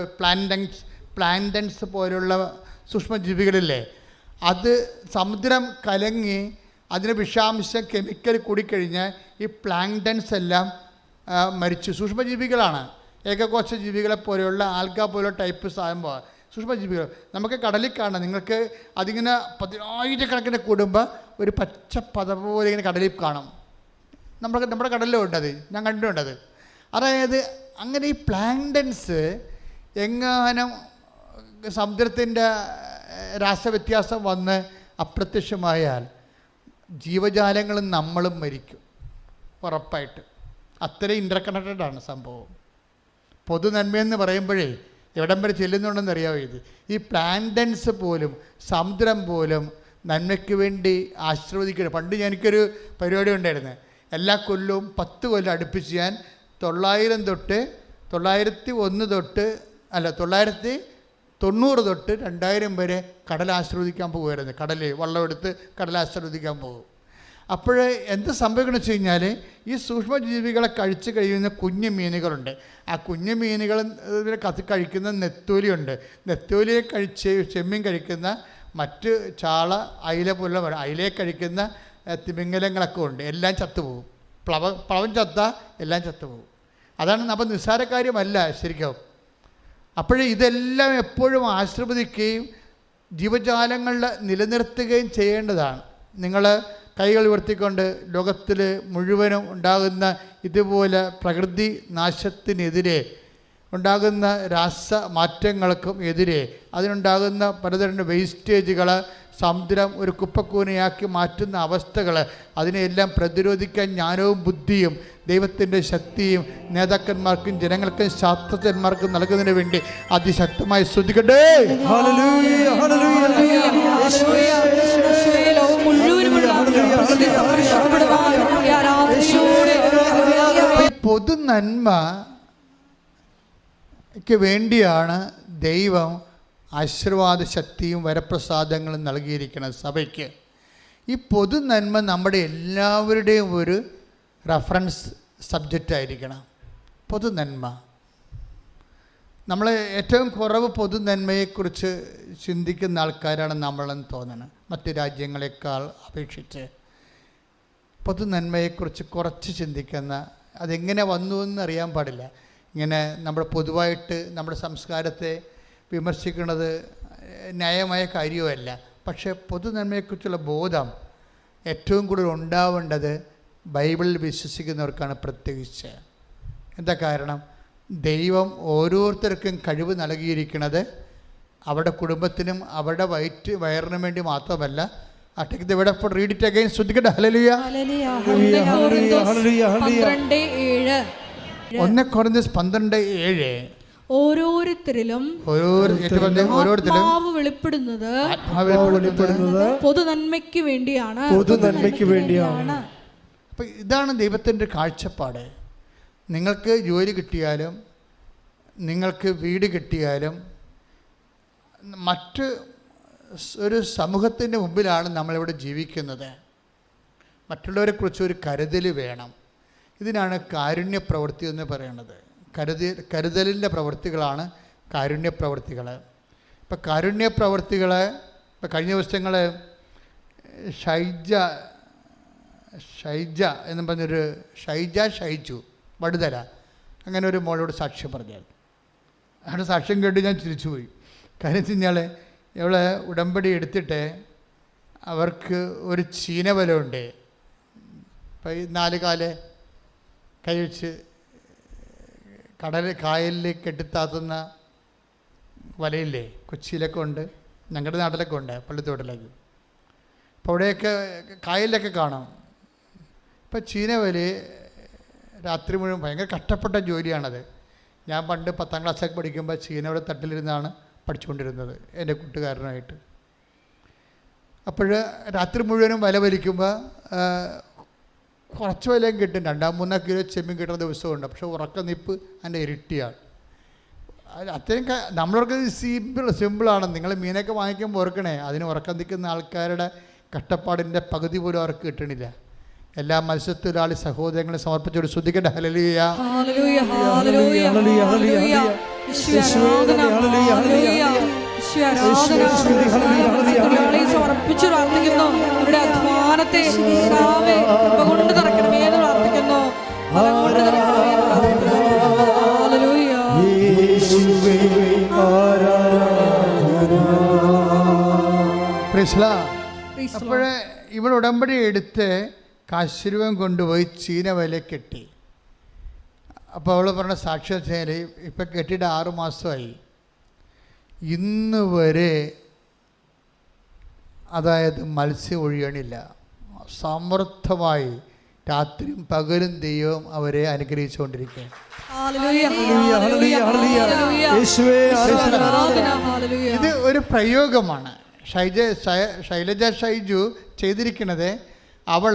Speaker 1: പ്ലാന്റൻസ് പോലുള്ള സൂക്ഷ്മജീവികളില്ലേ, അത് സമുദ്രം കലങ്ങി അതിന് വിഷാംശം കെമിക്കൽ കൂടിക്കഴിഞ്ഞാൽ ഈ പ്ലാങ്ടൻസ് എല്ലാം മരിച്ചു. സൂക്ഷ്മജീവികളാണ്, ഏകകോശ ജീവികളെ പോലെയുള്ള ആൽഗ പോലുള്ള ടൈപ്പ് സാധനം സൂക്ഷ്മജീവികൾ നമുക്ക് കടലിൽ കാണാം. നിങ്ങൾക്ക് അതിങ്ങനെ 10,000 കൂടുമ്പോൾ ഒരു പച്ച പത പോലെ ഇങ്ങനെ കടലിൽ കാണും. നമ്മുടെ കടലിലും ഉണ്ടത്, ഞാൻ കണ്ടിട്ടുണ്ടത്. അതായത് അങ്ങനെ ഈ പ്ലാങ്ടൻസ് എങ്ങാനും സമുദ്രത്തിൻ്റെ രാസവ്യത്യാസം വന്ന് അപ്രത്യക്ഷമായാൽ ജീവജാലങ്ങളും നമ്മളും മരിക്കും ഉറപ്പായിട്ട്. അത്രയും ഇൻ്റർകണക്റ്റഡാണ് സംഭവം. പൊതു നന്മയെന്ന് പറയുമ്പോഴേ എവിടം വരെ ചെല്ലുന്നുണ്ടെന്ന് അറിയാമോ? ഈ പ്ലാന്റൻസ് പോലും സമുദ്രം പോലും നന്മയ്ക്ക് വേണ്ടി ആശീർവദിക്കണം. പണ്ട് എനിക്കൊരു പരിപാടി ഉണ്ടായിരുന്നു. എല്ലാ കൊല്ലവും 10 കൊല്ലം അടുപ്പിച്ച് ഞാൻ 901 തൊട്ട് 990 തൊട്ട് 2000 വരെ കടൽ ആശീർവദിക്കാൻ പോകുമായിരുന്നു. വള്ളമെടുത്ത് കടൽ ആശീർവദിക്കാൻ പോകും. അപ്പോൾ എന്ത് സംഭവിക്കണമെന്ന് വെച്ച് കഴിഞ്ഞാൽ, ഈ സൂക്ഷ്മജീവികളെ കഴിച്ച് കഴിയുന്ന കുഞ്ഞു മീനുകളുണ്ട്. ആ കുഞ്ഞു മീനുകൾ കഴിക്കുന്ന നെത്തോലിയുണ്ട്. നെത്തോലിയെ ചെമ്മീൻ കഴിക്കുന്ന മറ്റ് ചാള, അയില പോലുള്ള അയിലയെ കഴിക്കുന്ന തിമിംഗലങ്ങളൊക്കെ ഉണ്ട്. എല്ലാം ചത്തുപോകും. പ്ലവൻ ചത്താൽ എല്ലാം ചത്തുപോകും. അതാണ്. അപ്പം നിസ്സാര കാര്യമല്ല ശരിക്കും. അപ്പോഴേ ഇതെല്ലാം എപ്പോഴും ആശീർവദിക്കുകയും ജീവജാലങ്ങളിൽ നിലനിർത്തുകയും ചെയ്യേണ്ടതാണ്. നിങ്ങൾ കൈകൾ ഉയർത്തിക്കൊണ്ട് ലോകത്തിൽ മുഴുവനും ഉണ്ടാകുന്ന ഇതുപോലെ പ്രകൃതി നാശത്തിനെതിരെ, ഉണ്ടാകുന്ന രാസമാറ്റങ്ങൾക്കും എതിരെ, അതിനുണ്ടാകുന്ന പലതരം വേസ്റ്റേജുകൾ, സമുദ്രം ഒരു കുപ്പക്കൂനയാക്കി മാറ്റുന്ന അവസ്ഥകൾ, അതിനെയെല്ലാം പ്രതിരോധിക്കാൻ ജ്ഞാനവും ബുദ്ധിയും ദൈവത്തിൻ്റെ ശക്തിയും നേതാക്കന്മാർക്കും ജനങ്ങൾക്കും ശാസ്ത്രജ്ഞന്മാർക്കും നൽകുന്നതിന് വേണ്ടി അതിശക്തമായി സ്തുതിക്കട്ടെ. പൊതു നന്മയ്ക്ക് വേണ്ടിയാണ് ദൈവം ആശീർവാദ ശക്തിയും വരപ്രസാദങ്ങളും നൽകിയിരിക്കുന്നത് സഭയ്ക്ക്. ഈ പൊതു നന്മ നമ്മുടെ എല്ലാവരുടെയും ഒരു റഫറൻസ് സബ്ജക്റ്റ് ആയിരിക്കണം. പൊതു നന്മ, നമ്മൾ ഏറ്റവും കുറവ് പൊതു നന്മയെക്കുറിച്ച് ചിന്തിക്കുന്ന ആൾക്കാരാണ് നമ്മളെന്ന് തോന്നുന്നത്. മറ്റ് രാജ്യങ്ങളെക്കാൾ അപേക്ഷിച്ച് പൊതു നന്മയെക്കുറിച്ച് കുറച്ച് ചിന്തിക്കുന്ന, അതെങ്ങനെ വന്നു എന്നറിയാൻ പാടില്ല. ഇങ്ങനെ നമ്മൾ പൊതുവായിട്ട് നമ്മുടെ സംസ്കാരത്തെ വിമർശിക്കുന്നത് ന്യായമായ കാര്യവുമല്ല. പക്ഷേ പൊതു നന്മയെക്കുറിച്ചുള്ള ബോധം ഏറ്റവും കൂടുതൽ ഉണ്ടാവേണ്ടത് ബൈബിളിൽ വിശ്വസിക്കുന്നവർക്കാണ്. പ്രത്യേകിച്ച് എന്താ കാരണം? ദൈവം ഓരോരുത്തർക്കും കഴിവ് നൽകിയിരിക്കുന്നത് അവരുടെ കുടുംബത്തിനും അവരുടെ വയറിനും വേണ്ടി മാത്രമല്ല. read it again. ശ്രദ്ധിക്കട്ടെ. ഹല്ലേലൂയ. 1 കൊരിന്തോസ് 12:7.
Speaker 3: ഓരോരുത്തരിലും വെളിപ്പെടുന്നത് പൊതു നന്മയ്ക്ക് വേണ്ടിയാണ്.
Speaker 1: അപ്പം ഇതാണ് ദൈവത്തിൻ്റെ കാഴ്ചപ്പാട്. നിങ്ങൾക്ക് ജോലി കിട്ടിയാലും നിങ്ങൾക്ക് വീട് കിട്ടിയാലും മറ്റ് ഒരു സമൂഹത്തിൻ്റെ മുമ്പിലാണ് നമ്മളിവിടെ ജീവിക്കുന്നത്. മറ്റുള്ളവരെക്കുറിച്ച് ഒരു കരുതൽ വേണം. ഇതിനാണ് കാരുണ്യ പ്രവൃത്തി എന്ന് പറയുന്നത്. കരുതലിൻ്റെ പ്രവൃത്തികളാണ് കാരുണ്യ പ്രവൃത്തികൾ. ഇപ്പം കാരുണ്യ പ്രവൃത്തികൾ ഇപ്പം കഴിഞ്ഞ ദിവസങ്ങൾ ഷൈജ എന്നും പറഞ്ഞൊരു ഷൈജു വടുതല അങ്ങനെ ഒരു മോളോട് സാക്ഷ്യം പറഞ്ഞാൽ, അവിടെ സാക്ഷ്യം കേട്ട് ഞാൻ ചിരിച്ചുപോയി. കാര്യം വെച്ച് കഴിഞ്ഞാൽ ഇവളെ ഉടമ്പടി എടുത്തിട്ട് അവർക്ക് ഒരു ചീനവലമുണ്ട്. അപ്പം ഈ 4 കാല് കൈ വെച്ച് കായലിൽ കെട്ടിത്താത്തുന്ന വലയില്ലേ, കൊച്ചിയിലൊക്കെ ഉണ്ട്, ഞങ്ങളുടെ നാട്ടിലൊക്കെ ഉണ്ട്, പള്ളിത്തോട്ടിലേക്ക്. അപ്പോൾ അവിടെയൊക്കെ കായലിലൊക്കെ കാണാം. ഇപ്പോൾ ചീന വല രാത്രി മുഴുവൻ ഭയങ്കര കഷ്ടപ്പെട്ട ജോലിയാണത്. ഞാൻ പണ്ട് 10ാം ക്ലാസ്സിലൊക്കെ പഠിക്കുമ്പോൾ ചീനയുടെ തട്ടിലിരുന്നാണ് പഠിച്ചുകൊണ്ടിരുന്നത് എൻ്റെ കൂട്ടുകാരനായിട്ട്. അപ്പോൾ രാത്രി മുഴുവനും വല വലിക്കുമ്പോൾ കുറച്ച് വിലയും കിട്ടും, 2-3 കിലോ ചെമ്മീൻ കിട്ടുന്ന ദിവസമുണ്ട്. പക്ഷേ ഉറക്കം നിപ്പ് അതിൻ്റെ ഇരട്ടിയാണ്. അത്രയും നമ്മളൊക്കെ സിമ്പിളാണ്. നിങ്ങൾ മീനൊക്കെ വാങ്ങിക്കുമ്പോൾ ഓർക്കണേ, അതിന് ഉറക്കം നിൽക്കുന്ന ആൾക്കാരുടെ കഷ്ടപ്പാടിൻ്റെ പകുതി പോലും അവർക്ക് കിട്ടണില്ല. എല്ലാ മത്സ്യത്തൊഴിലാളി സഹോദരങ്ങളെ സമർപ്പിച്ചോട് ശ്രദ്ധിക്കട്ടെ. ഹല്ലേലൂയ,
Speaker 3: ഹല്ലേലൂയ, ഹല്ലേലൂയ, ഹല്ലേലൂയ. സമർപ്പിച്ചു പ്രാർത്ഥിക്കുന്നു. അവരുടെ അധ്വാനത്തെ കൊണ്ട് നിറയ്ക്കണമേ എന്ന് പ്രാർത്ഥിക്കുന്നു.
Speaker 1: അപ്പോഴേ ഇവിടെ ഉടമ്പടി എടുത്ത് കാശുരൂപം കൊണ്ടുപോയി ചീന വല കെട്ടി. അപ്പോൾ അവൾ പറഞ്ഞ സാക്ഷ്യം വെച്ചാൽ ഇപ്പം കെട്ടിയിട്ട് 6 മാസമായി. ഇന്ന് വരെ അതായത് മത്സ്യം ഒഴിയണില്ല. സമൃദ്ധമായി രാത്രിയും പകലും ദൈവം അവരെ അനുഗ്രഹിച്ചുകൊണ്ടിരിക്കുക. ഇത് ഒരു പ്രയോഗമാണ്. ശൈലജ ഷൈജു ചെയ്തിരിക്കുന്നത്. അവൾ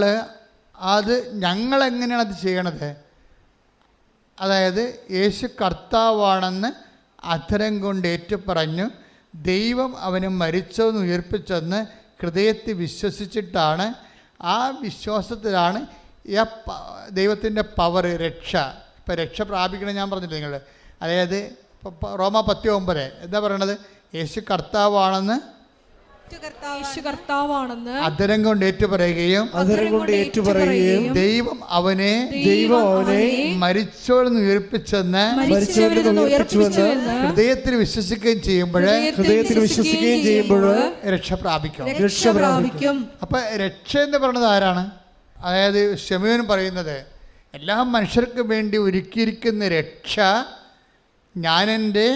Speaker 1: അത് ഞങ്ങളെങ്ങനെയാണ് അത് ചെയ്യണത്? അതായത് യേശു കർത്താവാണെന്ന് അധരം കൊണ്ട് ഏറ്റുപറഞ്ഞു, ദൈവം അവന് മരിച്ചെന്ന് ഉയർപ്പിച്ചെന്ന് ഹൃദയത്തിൽ വിശ്വസിച്ചിട്ടാണ്. ആ വിശ്വാസത്തിലാണ് ദൈവത്തിൻ്റെ പവർ, രക്ഷ. ഇപ്പം രക്ഷ പ്രാപിക്കണം ഞാൻ പറഞ്ഞില്ല നിങ്ങൾ. അതായത് റോമ 10:9 എന്താ പറയണത്? യേശു കർത്താവാണെന്ന് അധരം കൊണ്ട് ഏറ്റുപറയുകയും ദൈവം അവനെ മരിച്ചോളെന്ന് ഉയർപ്പിച്ചെന്ന് ഹൃദയത്തിൽ വിശ്വസിക്കുകയും ചെയ്യുമ്പോൾ രക്ഷ പ്രാപിക്കും. അപ്പൊ രക്ഷ എന്ന് പറയുന്നത് ആരാണ്? അതായത് ശമയോൻ പറയുന്നത് എല്ലാ മനുഷ്യർക്കും വേണ്ടി ഒരുക്കിയിരിക്കുന്ന രക്ഷ ഞാനെൻ്റെ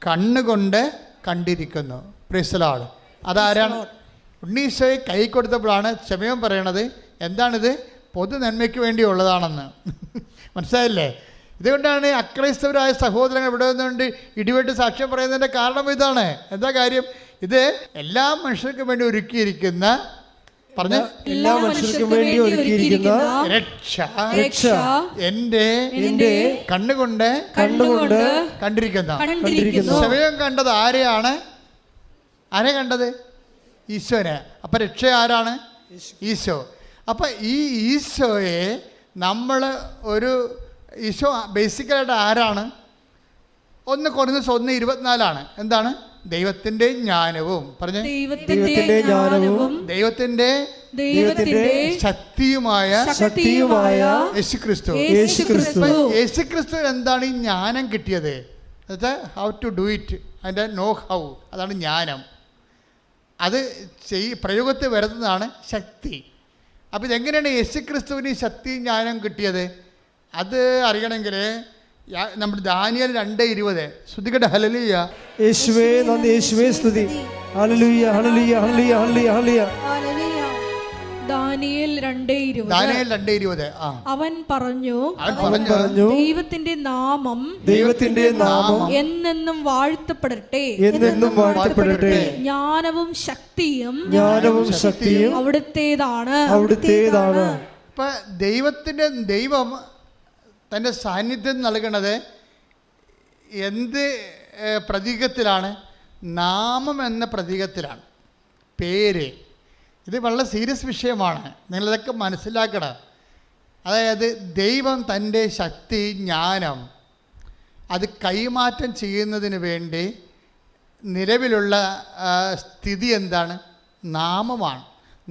Speaker 1: കണ്ണുകൊണ്ട് കണ്ടിരിക്കുന്നു. Price the Lord. അതാരാണ്? ഉണ്ണീശോയെ കൈ കൊടുത്തപ്പോഴാണ് ശമയോൻ പറയണത് എന്താണിത്? പൊതു നന്മയ്ക്ക് വേണ്ടിയുള്ളതാണെന്ന്. മനസ്സിലായില്ലേ? ഇതുകൊണ്ടാണ് അക്രൈസ്തവരായ സഹോദരങ്ങൾ ഇവിടെ നിന്നുകൊണ്ട് ഇടിവെട്ട് സാക്ഷ്യം പറയുന്നതിൻ്റെ കാരണം ഇതാണ്. എന്താ കാര്യം? ഇത് എല്ലാ മനുഷ്യർക്കും വേണ്ടി ഒരുക്കിയിരിക്കുന്ന
Speaker 2: എല്ലാ മനുഷ്യർക്കും വേണ്ടി ഒരുക്കിയിരിക്കുന്ന
Speaker 1: രക്ഷ എൻ്റെ കണ്ണുകൊണ്ട് കണ്ടിരിക്കുന്നു. ശമയോൻ കണ്ടത് ആരെയാണ്? ആരെ കണ്ടത്? ഈശോനെ. അപ്പം രക്ഷ ആരാണ്? ഈശോ. അപ്പം ഈ ഈശോയെ നമ്മൾ ഈശോ ബേസിക്കലായിട്ട് ആരാണ്? 1 കൊരിന്ത്യർ 1:24 എന്താണ്? ദൈവത്തിൻ്റെ ജ്ഞാനവും ദൈവത്തിൻ്റെ ശക്തിയുമായ യേശുക്രിസ്തു. യേശുക്രിസ്തു എന്താണ് ഈ ജ്ഞാനം കിട്ടിയത്? ഹൗ ടു ഡു ഇറ്റ്, അതിൻ്റെ നോ ഹൗ, അതാണ് ജ്ഞാനം. അത് പ്രയോഗത്തിൽ വരുന്നതാണ് ശക്തി. അപ്പോൾ ഇതെങ്ങനെയാണ് യേശുക്രിസ്തുവിന് ശക്തി ജ്ഞാനം കിട്ടിയത്? അത് അറിയണമെങ്കിൽ നമ്മുടെ ദാനിയേൽ 2:20 ശ്രദ്ധിക്കട്ടെ. ഹല്ലേലൂയ,
Speaker 2: യേശുവേ നന്ദി, യേശുവേ സ്തുതി. ഹല്ലേലൂയ, ഹല്ലേലൂയ, ഹല്ലേലൂയ, ഹല്ലേലൂയ.
Speaker 3: ദാനിയേൽ 2:20 അവൻ പറഞ്ഞു ദൈവത്തിന്റെ നാമം എന്നെന്നും വാഴ്ത്തപ്പെടട്ടെ, ജ്ഞാനവും ശക്തിയും അവിടുത്തേതാണ്.
Speaker 1: ഇപ്പൊ ദൈവം തൻ്റെ സാന്നിധ്യം നൽകണത് എന്ത് പ്രതീകത്തിലാണ്? നാമം എന്ന പ്രതീകത്തിലാണ്. പേര്. ഇത് വളരെ സീരിയസ് വിഷയമാണ്, നിങ്ങളിതൊക്കെ മനസ്സിലാക്കണം. അതായത് ദൈവം തൻ്റെ ശക്തി, ജ്ഞാനം അത് കൈമാറ്റം ചെയ്യുന്നതിന് വേണ്ടി നിലവിലുള്ള സ്ഥിതി എന്താണ്? നാമമാണ്.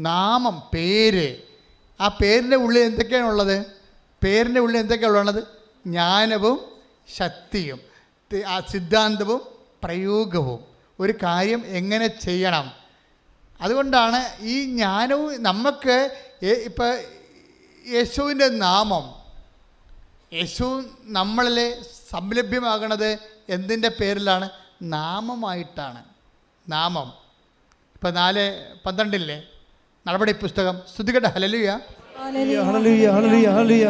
Speaker 1: നാമം, പേര്. ആ പേരിൻ്റെ ഉള്ളിൽ എന്തൊക്കെയാണുള്ളത്? ഉള്ളത് ജ്ഞാനവും ശക്തിയും, ആ സിദ്ധാന്തവും പ്രയോഗവും, ഒരു കാര്യം എങ്ങനെ ചെയ്യണം. അതുകൊണ്ടാണ് ഈ ജ്ഞാനവും നമുക്ക് ഇപ്പം യേശുവിൻ്റെ നാമം, യേശു നമ്മളിൽ സംലഭ്യമാകണത് എന്തിൻ്റെ പേരിലാണ്? നാമമായിട്ടാണ്. നാമം. ഇപ്പം 4:12 നടപടി പുസ്തകം. സ്തുതിക്കട്ടെ. ഹല്ലേലൂയ.
Speaker 2: ഹല്ലേലൂയ ഹല്ലേലൂയ ഹല്ലേലൂയ.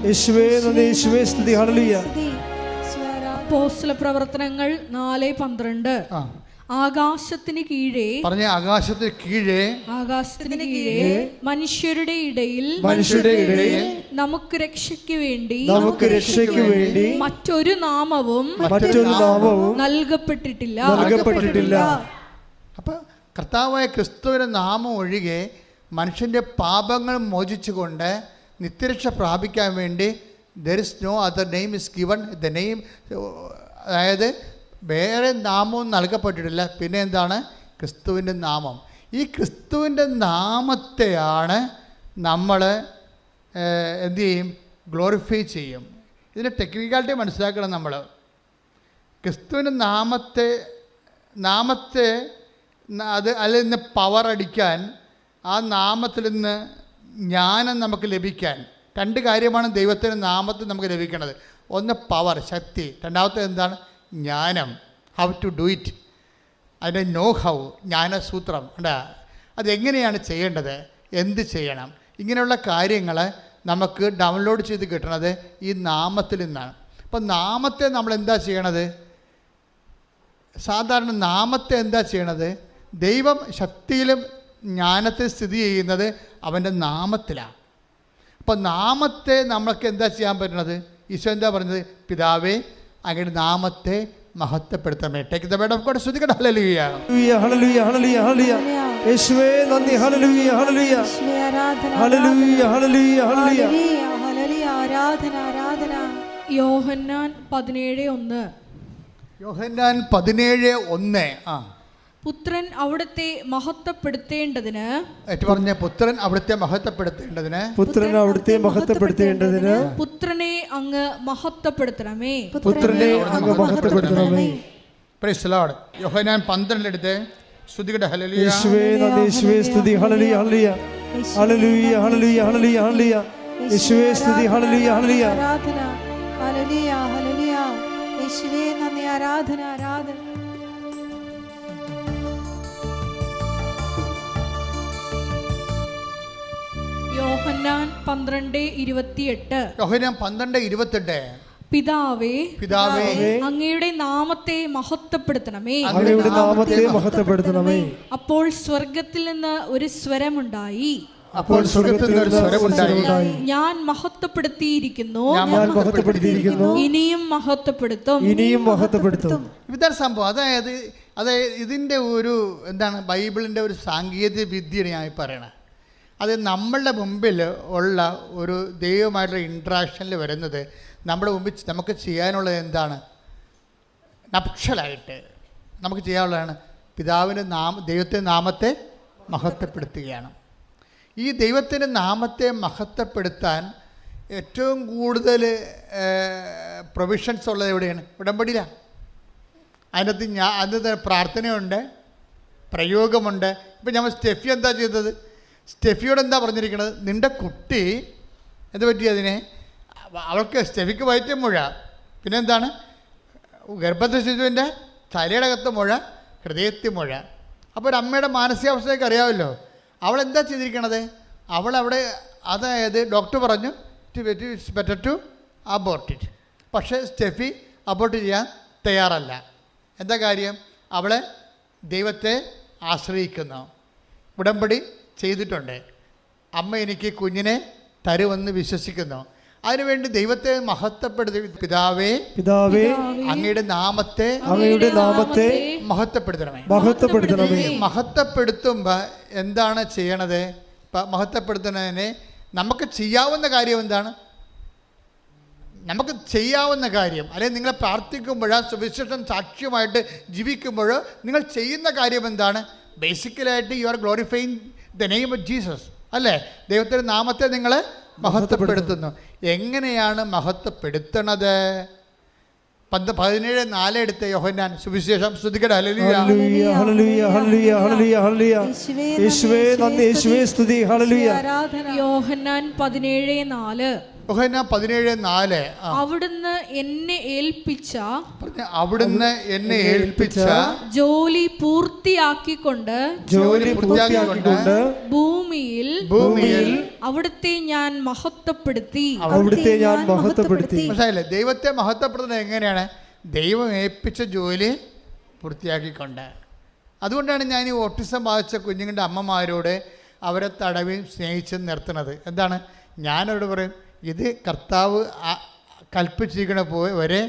Speaker 2: യേശുവേ നന്ദി, യേശുവേ സ്തുതി. ഹല്ലേലൂയ.
Speaker 3: അപ്പോസ്തല പ്രവർത്തനങ്ങൾ 4:12. ആകാശത്തിന് കീഴേ,
Speaker 1: പറഞ്ഞ ആകാശത്തിന് കീഴേ,
Speaker 3: ആകാശത്തിന് കീഴേ മനുഷ്യരുടെ ഇടയിൽ നമുക്ക് രക്ഷയ്ക്ക് വേണ്ടി മറ്റൊരു നാമവും നൽകപ്പെട്ടിട്ടില്ല.
Speaker 1: അപ്പൊ കർത്താവായ ക്രിസ്തുവിന്റെ നാമം ഒഴികെ മനുഷ്യന്റെ പാപങ്ങൾ മോചിച്ചുകൊണ്ട് നിത്യരക്ഷ പ്രാപിക്കാൻ വേണ്ടി there is no other name is given. the name, അതായത് വേറെ നാമവും നൽകപ്പെട്ടിട്ടില്ല. പിന്നെ എന്താണ്? ക്രിസ്തുവിൻ്റെ നാമം. ഈ ക്രിസ്തുവിൻ്റെ നാമത്തെയാണ് നമ്മൾ എന്തു ചെയ്യും? ഗ്ലോറിഫൈ ചെയ്യും. ഇതിൻ്റെ ടെക്നിക്കാലിറ്റി മനസ്സിലാക്കണം നമ്മൾ. ക്രിസ്തുവിൻ്റെ നാമത്തെ അത് അതിൽ നിന്ന് പവർ അടിക്കാൻ, ആ നാമത്തിൽ നിന്ന് ജ്ഞാനം നമുക്ക് ലഭിക്കാൻ 2 കാര്യമാണ് ദൈവത്തിൻ്റെ നാമത്തിൽ നമുക്ക് ലഭിക്കുന്നത്. ഒന്ന് പവർ, ശക്തി. രണ്ടാമത്തെ എന്താണ്? ജ്ഞാനം. How to do it. അതിൻ്റെ നോ ഹൗ, ജ്ഞാനസൂത്രം ഉണ്ടാ. അതെങ്ങനെയാണ് ചെയ്യേണ്ടത്, എന്ത് ചെയ്യണം, ഇങ്ങനെയുള്ള കാര്യങ്ങൾ നമുക്ക് ഡൗൺലോഡ് ചെയ്ത് കിട്ടണത് ഈ നാമത്തിൽ നിന്നാണ്. അപ്പം നാമത്തെ നമ്മൾ എന്താ ചെയ്യണത്? സാധാരണ നാമത്തെ എന്താ ചെയ്യണത്? ദൈവം ശക്തിയിലും ജ്ഞാനത്തിൽ സ്ഥിതി ചെയ്യുന്നത് അവൻ്റെ നാമത്തിലാണ്. അപ്പം നാമത്തെ നമ്മൾക്ക് എന്താ ചെയ്യാൻ പറ്റുന്നത്? ഈശോ എന്താ പറഞ്ഞത്? പിതാവേ, അങ്ങയുടെ നാമത്തെ മഹത്വപ്പെടുത്തണമേ. Take the word of God. സ്തുതിക്കട്ടെ. ഹല്ലേലൂയ
Speaker 2: ഹല്ലേലൂയ ഹല്ലേലൂയ ഹല്ലേലൂയ. യേശുവേ നന്ദി. ഹല്ലേലൂയ ഹല്ലേലൂയ ഹല്ലേലൂയ ഹല്ലേലൂയ ഹല്ലേലൂയ.
Speaker 3: ആരാധന ആരാധന. യോഹന്നാൻ 17:1.
Speaker 1: യോഹന്നാൻ 17:1.
Speaker 3: പുത്രൻ അവിടുത്തെ മഹത്വപ്പെടുത്തേണ്ടതിന്,
Speaker 1: പറഞ്ഞ പുത്രൻ അവിടുത്തെ മഹത്വപ്പെടുത്തേണ്ടതിന്,
Speaker 2: പുത്രൻ അവിടുത്തെ മഹത്വപ്പെടുത്തേണ്ടതിന്
Speaker 3: പുത്രനെ അങ്ങ് മഹത്വപ്പെടുത്തണമേ.
Speaker 2: പുത്രനെ അങ്ങ് മഹത്വപ്പെടുത്തണമേ.
Speaker 1: Praise the Lord. യോഹന്നാൻ 12 എടുത്ത് സ്തുതിക്കട്ടെ. ഹല്ലേലൂയ.
Speaker 2: യേശുവേ നന്ദി, യേശുവേ സ്തുതി. ഹല്ലേലൂയ ഹല്ലേലൂയ ഹല്ലേലൂയ ഹല്ലേലൂയ ഹല്ലേലൂയ ഹല്ലേലൂയ. യേശുവേ സ്തുതി. ഹല്ലേലൂയ ഹല്ലേലൂയ
Speaker 4: ആരാധന. ഹല്ലേലൂയ ഹല്ലേലൂയ. യേശുവേ നന്ദി. ആരാധന ആരാധന.
Speaker 3: യോഹന്നാൻ 12:28.
Speaker 1: യോഹന്നാൻ 12:28.
Speaker 3: പിതാവേ,
Speaker 1: പിതാവേ,
Speaker 3: അങ്ങയുടെ നാമത്തെ മഹത്വപ്പെടുത്തണമേ.
Speaker 2: അങ്ങയുടെ നാമത്തെ മഹത്വപ്പെടുത്തണമേ.
Speaker 3: അപ്പോൾ സ്വർഗത്തിൽ നിന്ന് ഒരു സ്വരമുണ്ടായി.
Speaker 1: അപ്പോൾ സ്വർഗ്ഗത്തിൽ നിന്ന് ഒരു സ്വരമുണ്ടായി.
Speaker 3: ഞാൻ മഹത്വപ്പെടുത്തിയിരിക്കുന്നു,
Speaker 2: മഹത്വപ്പെടുത്തിയിരിക്കുന്നു,
Speaker 3: ഇനിയും മഹത്വപ്പെടുത്തും,
Speaker 2: ഇനിയും മഹത്വപ്പെടുത്തും.
Speaker 1: ഇതാണ് സംഭവം. അതായത് ഇതിൻ്റെ ഒരു എന്താണ്? ബൈബിളിൻ്റെ ഒരു സാങ്കേതിക വിദ്യയാണ് ഞാൻ പറയണത്. അത് നമ്മളുടെ മുമ്പിൽ ഉള്ള ഒരു ദൈവമായിട്ടുള്ള ഇൻട്രാക്ഷനിൽ വരുന്നത് നമ്മുടെ മുമ്പിൽ നമുക്ക് ചെയ്യാനുള്ളത് എന്താണ്? നപ്ഷലായിട്ട് നമുക്ക് ചെയ്യാനുള്ളതാണ് പിതാവിൻ്റെ ദൈവത്തിൻ്റെ നാമത്തെ മഹത്വപ്പെടുത്തുകയാണ്. ഈ ദൈവത്തിൻ്റെ നാമത്തെ മഹത്വപ്പെടുത്താൻ ഏറ്റവും കൂടുതൽ പ്രൊവിഷൻസ് ഉള്ളത് എവിടെയാണ്? ഉടമ്പടിയിലാണ്. അതിനകത്ത് പ്രാർത്ഥനയുണ്ട്, പ്രയോഗമുണ്ട്. ഇപ്പം നമ്മൾ സ്റ്റെഫി എന്താ ചെയ്തത്? സ്റ്റെഫിയോട് എന്താ പറഞ്ഞിരിക്കുന്നത്? നിൻ്റെ കുട്ടി എന്ത് പറ്റി? അതിനെ അവൾക്ക് സ്റ്റെഫിക്ക് വയറ്റിയ മുഴ, പിന്നെ എന്താണ്? ഗർഭസ്ഥ ശിശുവിൻ്റെ തലയുടെ അകത്ത് മുഴ, ഹൃദയത്തിൽ മുഴ. അപ്പോൾ ഒരു അമ്മയുടെ മാനസികാവസ്ഥയൊക്കെ അറിയാമല്ലോ. അവളെന്താ ചെയ്തിരിക്കണത്? അവളവിടെ, അതായത് ഡോക്ടർ പറഞ്ഞു it's better to abort it. പക്ഷേ സ്റ്റെഫി അബോർട്ട് ചെയ്യാൻ തയ്യാറല്ല. എന്താ കാര്യം? അവളെ ദൈവത്തെ ആശ്രയിക്കുന്നു. ഉടമ്പടി ചെയ്തിട്ടുണ്ട്. അമ്മ എനിക്ക് കുഞ്ഞിനെ തരുമെന്ന് വിശ്വസിക്കുന്നു. അതിനുവേണ്ടി ദൈവത്തെ മഹത്വപ്പെടുത്തി. പിതാവേ,
Speaker 2: പിതാവേ,
Speaker 1: അങ്ങയുടെ നാമത്തെ മഹത്വപ്പെടുത്തണമേ. മഹത്വപ്പെടുത്തുമ്പോൾ എന്താണ് ചെയ്യണത്? മഹത്വപ്പെടുത്തുന്നതിന് നമുക്ക് ചെയ്യാവുന്ന കാര്യം എന്താണ്? നമുക്ക് ചെയ്യാവുന്ന കാര്യം, അല്ലെങ്കിൽ നിങ്ങൾ പ്രാർത്ഥിക്കുമ്പോഴോ സുവിശേഷം സാക്ഷ്യമായിട്ട് ജീവിക്കുമ്പോഴോ നിങ്ങൾ ചെയ്യുന്ന കാര്യം എന്താണ്? ബേസിക്കലായിട്ട് you are glorifying the name of Jesus, അല്ലേ? ദൈവത്തിൻ്റെ നാമത്തെ നിങ്ങൾ മഹത്വപ്പെടുത്തുന്നു. എങ്ങനെയാണ് മഹത്വപ്പെടുത്തണത്? 17:4 എടുത്ത് യോഹന്നാൻ സുവിശേഷം. സ്തുതിക്കട്ടെ. ഹല്ലേലൂയ
Speaker 2: ഹല്ലേലൂയ ഹല്ലേലൂയ ഹല്ലേലൂയ ഹല്ലേലൂയ. യേശുവേ നന്ദി, യേശുവേ സ്തുതി. ഹല്ലേലൂയ.
Speaker 3: യോഹന്നാൻ 17:4.
Speaker 1: യോഹന്നാൻ 17:4.
Speaker 3: അവിടുന്ന് എന്നെ ഏൽപ്പിച്ച ജോലി പൂർത്തിയാക്കിക്കൊണ്ട് ഭൂമിയിൽ അവിടുത്തെ ഞാൻ മഹത്വപ്പെടുത്തി.
Speaker 1: മനസ്സിലായില്ലേ? ദൈവത്തെ മഹത്വപ്പെടുത്തുന്നത് എങ്ങനെയാണ്? ദൈവം ഏൽപ്പിച്ച ജോലി പൂർത്തിയാക്കിക്കൊണ്ട്. അതുകൊണ്ടാണ് ഞാൻ ഈ ഓട്ടിസം ബാധിച്ച കുഞ്ഞുങ്ങളുടെ അമ്മമാരോട് അവരെ തടവി സ്നേഹിച്ച് നിർത്തുന്നത്. എന്താണ്? ഞാനവരോട് പറയും, ഇത് കർത്താവ് കൽപ്പിച്ചിരിക്കണ വരെ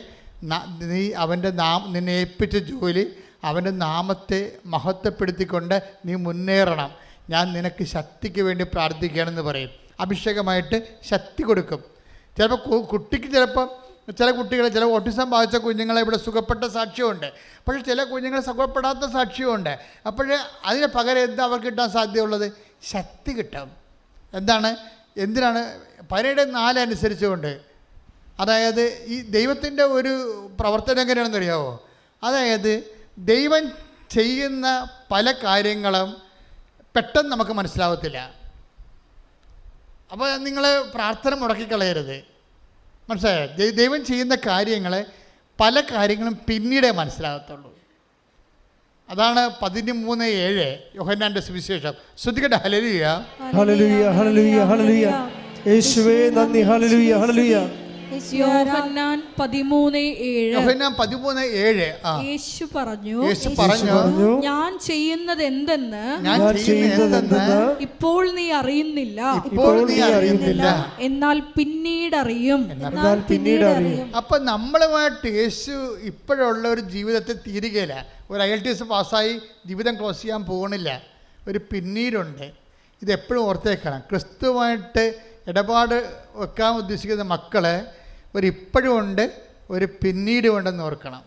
Speaker 1: നീ അവൻ്റെ നിന്നെ ഏൽപ്പിച്ച ജോലി അവൻ്റെ നാമത്തെ മഹത്വപ്പെടുത്തിക്കൊണ്ട് നീ മുന്നേറണം. ഞാൻ നിനക്ക് ശക്തിക്ക് വേണ്ടി പ്രാർത്ഥിക്കുകയാണെന്ന് പറയും. അഭിഷേകമായിട്ട് ശക്തി കൊടുക്കും. ചിലപ്പോൾ കുട്ടിക്ക് ചില കുട്ടികൾ, ചില ഓട്ടിസം ബാധിച്ച കുഞ്ഞുങ്ങളെ ഇവിടെ സുഖപ്പെട്ട സാക്ഷ്യമുണ്ട്. പക്ഷേ ചില കുഞ്ഞുങ്ങൾ സുഖപ്പെടാത്ത സാക്ഷ്യമുണ്ട്. അപ്പോൾ അതിന് പകരം എന്താ അവർക്ക് കിട്ടാൻ സാധ്യതയുള്ളത്? ശക്തി കിട്ടും. എന്തിനാണ്? 17:4 അനുസരിച്ചുകൊണ്ട്. അതായത് ഈ ദൈവത്തിൻ്റെ ഒരു പ്രവർത്തനം എങ്ങനെയാണെന്ന് അറിയാമോ? അതായത് ദൈവം ചെയ്യുന്ന പല കാര്യങ്ങളും പെട്ടെന്ന് നമുക്ക് മനസ്സിലാവത്തില്ല. അപ്പോൾ നിങ്ങൾ പ്രാർത്ഥന മുടക്കിക്കളയരുത്. മനസ്സിലായോ? ദൈവം ചെയ്യുന്ന കാര്യങ്ങൾ പല കാര്യങ്ങളും പിന്നീടേ മനസ്സിലാകത്തുള്ളൂ. അതാണ് 13:7 യോഹന്നാന്റെ സുവിശേഷം. ശ്രദ്ധിക്കട്ടെ. ഹല്ലേലൂയ,
Speaker 2: ഹല്ലേലൂയ, ഹല്ലേലൂയ, ഹല്ലേലൂയ. യേശുവേ നന്ദി. ഹല്ലേലൂയ, ഹല്ലേലൂയ.
Speaker 3: യോഹന്നാൻ 13:7. യേശു പറഞ്ഞു, ഞാൻ ചെയ്യുന്നത് എന്തെന്ന് ഇപ്പോൾ നീ അറിയുന്നില്ല, എന്നാൽ പിന്നീടറിയും.
Speaker 1: അപ്പൊ നമ്മളുമായിട്ട് യേശു ഇപ്പോഴുള്ള ഒരു ജീവിതത്തെ തീരുകയില്ല. ഒരു IELTS പാസ്സായി ജീവിതം ക്ലോസ് ചെയ്യാൻ പോകണില്ല. ഒരു പിന്നീടുണ്ട്. ഇതെപ്പോഴും ഓർത്തേക്കണം. ക്രിസ്തുവായിട്ട് ഇടപാട് വെക്കാൻ ഉദ്ദേശിക്കുന്ന മക്കളെ ഇപ്പോഴും ഉണ്ട്, ഒരു പിന്നീടും ഉണ്ടെന്ന് ഓർക്കണം.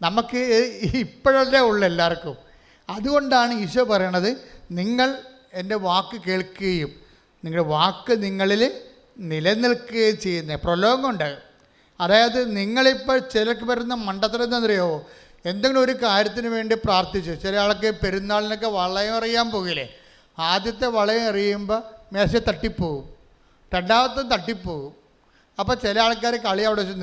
Speaker 1: നമുക്ക് ഇപ്പോഴല്ലേ ഉള്ളു എല്ലാവർക്കും. അതുകൊണ്ടാണ് ഈശോ പറയണത്, നിങ്ങൾ എൻ്റെ വാക്ക് കേൾക്കുകയും നിങ്ങളുടെ വാക്ക് നിങ്ങളിൽ നിലനിൽക്കുകയും ചെയ്യുന്നത്. പ്രലോഭമുണ്ട്. അതായത് നിങ്ങളിപ്പോൾ ചിലർക്ക് വരുന്ന മണ്ടത്തരം എന്താണെന്നറിയോ? എന്തെങ്കിലും ഒരു കാര്യത്തിന് വേണ്ടി പ്രാർത്ഥിച്ചു. ചില ആൾക്ക് പെരുന്നാളിനൊക്കെ വളയം എറിയാൻ പോകില്ലേ? ആദ്യത്തെ വളയം എറിയുമ്പോൾ മേശ തട്ടിപ്പോവും, രണ്ടാമത്തെ തട്ടിപ്പോവും. അപ്പോൾ ചില ആൾക്കാർ കളി അവിടെ വെച്ച്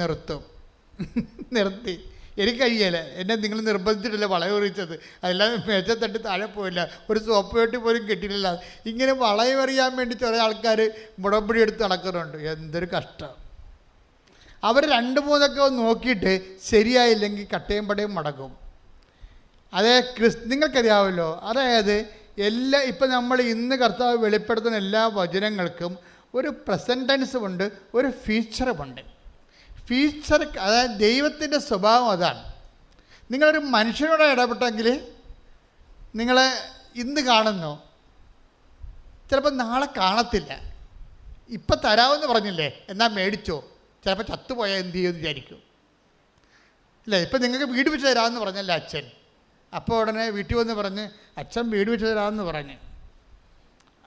Speaker 1: നിർത്തി. എനിക്ക് കഴിയല, എന്നെ നിങ്ങൾ നിർബന്ധിച്ചിട്ടില്ല വളയം എറിയിച്ചത്, അല്ലാതെ മേശ തട്ടി താഴെ പോയില്ല, ഒരു സോപ്പ് പെട്ടി പോലും കിട്ടിയിട്ടില്ല. ഇങ്ങനെ വളയം എറിയാൻ വേണ്ടി ചില ആൾക്കാർ മുടമ്പടി എടുത്ത് നടക്കുന്നുണ്ട്. എന്തൊരു കഷ്ടം. അവർ 2-3 നോക്കിയിട്ട് ശരിയായില്ലെങ്കിൽ കട്ടയും പടയും മടക്കും. അതേ നിങ്ങൾക്കറിയാമല്ലോ. അതായത് ഇപ്പം നമ്മൾ ഇന്ന് കർത്താവ് വെളിപ്പെടുത്തുന്ന എല്ലാ വചനങ്ങൾക്കും ഒരു പ്രസൻറ്റ് ടെൻസുമുണ്ട്, ഒരു ഫ്യൂച്ചറുമുണ്ട്. അതായത് ദൈവത്തിൻ്റെ സ്വഭാവം അതാണ്. നിങ്ങളൊരു മനുഷ്യനോട് ഇടപെട്ടെങ്കിൽ നിങ്ങളെ ഇന്ന് കാണുന്നു, ചിലപ്പോൾ നാളെ കാണത്തില്ല. ഇപ്പം തരാമെന്ന് പറഞ്ഞില്ലേ, എന്നാൽ മേടിച്ചോ, ചിലപ്പോൾ ചത്തുപോയാൽ എന്ത് ചെയ്യുമെന്ന് വിചാരിക്കും. ഇല്ലേ? ഇപ്പം നിങ്ങൾക്ക് വീട് വെച്ച് തരാമെന്ന് പറഞ്ഞല്ലേ അച്ഛൻ, അപ്പോൾ ഉടനെ വീട്ടിൽ വന്ന് പറഞ്ഞ് അച്ഛൻ വീട് വെച്ച് തരാമെന്ന് പറഞ്ഞ്,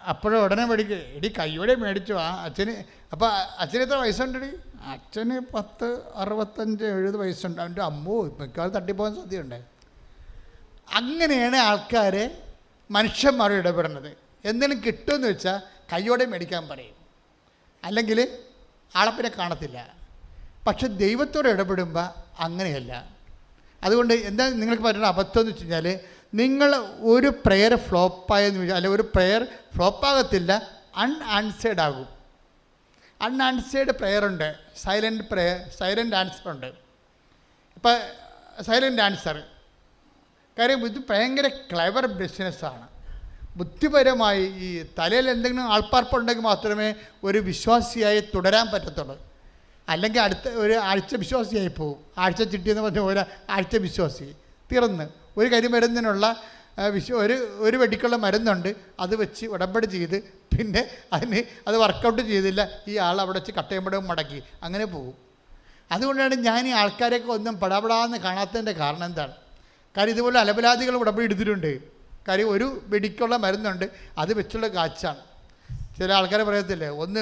Speaker 1: അപ്പോഴും ഉടനെ മേടിക്കുക, എടി കയ്യോടെ മേടിച്ചു ആ അച്ഛന്. അപ്പോൾ അച്ഛന് എത്ര വയസ്സുണ്ടെടി? അച്ഛന് 10, 65, 70 വയസ്സുണ്ട്. അവൻ്റെ അമ്മോ മിക്കവാറും തട്ടിപ്പോകാൻ സാധ്യതയുണ്ട്. അങ്ങനെയാണ് ആൾക്കാർ മനുഷ്യന്മാരോട് ഇടപെടുന്നത്. എന്തെങ്കിലും കിട്ടുമെന്ന് വെച്ചാൽ കയ്യോടെ മേടിക്കാൻ പറയും, അല്ലെങ്കിൽ ആളപ്പിനെ കാണത്തില്ല. പക്ഷെ ദൈവത്തോട് ഇടപെടുമ്പോൾ അങ്ങനെയല്ല. അതുകൊണ്ട് എന്താ നിങ്ങൾക്ക് പറ്റുന്ന അബദ്ധം എന്ന് വെച്ച് കഴിഞ്ഞാൽ, നിങ്ങൾ ഒരു പ്രെയർ ഫ്ലോപ്പായെന്ന് വെച്ചാൽ, അല്ലെങ്കിൽ ഒരു പ്രെയർ ഫ്ലോപ്പാകത്തില്ല, അൺആൻസേർഡ് ആകും. അൺആൻസേർഡ് പ്രെയറുണ്ട്, സൈലൻ്റ് ആൻസറുണ്ട്. ഇപ്പം സൈലൻ്റ് ആൻസർ കാര്യം ഇത് ഭയങ്കര ക്ലെവർ ബിസിനസ്സാണ്. ബുദ്ധിപരമായി ഈ തലയിൽ എന്തെങ്കിലും ആൾപ്പാർപ്പുണ്ടെങ്കിൽ മാത്രമേ ഒരു വിശ്വാസിയായി തുടരാൻ പറ്റത്തുള്ളൂ. അല്ലെങ്കിൽ അടുത്ത ഒരു ആഴ്ച വിശ്വാസിയായി പോകും. ആഴ്ച ചിട്ടിയെന്ന് പറഞ്ഞ പോലെ ആഴ്ച വിശ്വാസി തീർന്ന്. ഒരു കരിമരുന്നിനുള്ള ഒരു വെടിക്കുള്ള മരുന്നുണ്ട്, അത് വെച്ച് ഉടമ്പടി ചെയ്ത് പിന്നെ അത് വർക്കൗട്ട് ചെയ്തില്ല, ഈ ആൾ അവിടെ വെച്ച് കട്ടയമ്പടവും മടക്കി അങ്ങനെ പോകും. അതുകൊണ്ടാണ് ഞാൻ ഈ ആൾക്കാരെയൊക്കെ ഒന്നും പടപടാന്ന് കാണാത്തതിൻ്റെ കാരണം എന്താണ്? കാര്യം ഇതുപോലെ അലപലാദികൾ ഉടമ്പടി എടുത്തിട്ടുണ്ട്. കാര്യം ഒരു വെടിക്കുള്ള മരുന്നുണ്ട്, അത് വെച്ചുള്ള കാച്ചാണ്. ചില ആൾക്കാരെ പറയത്തില്ലേ, ഒന്ന്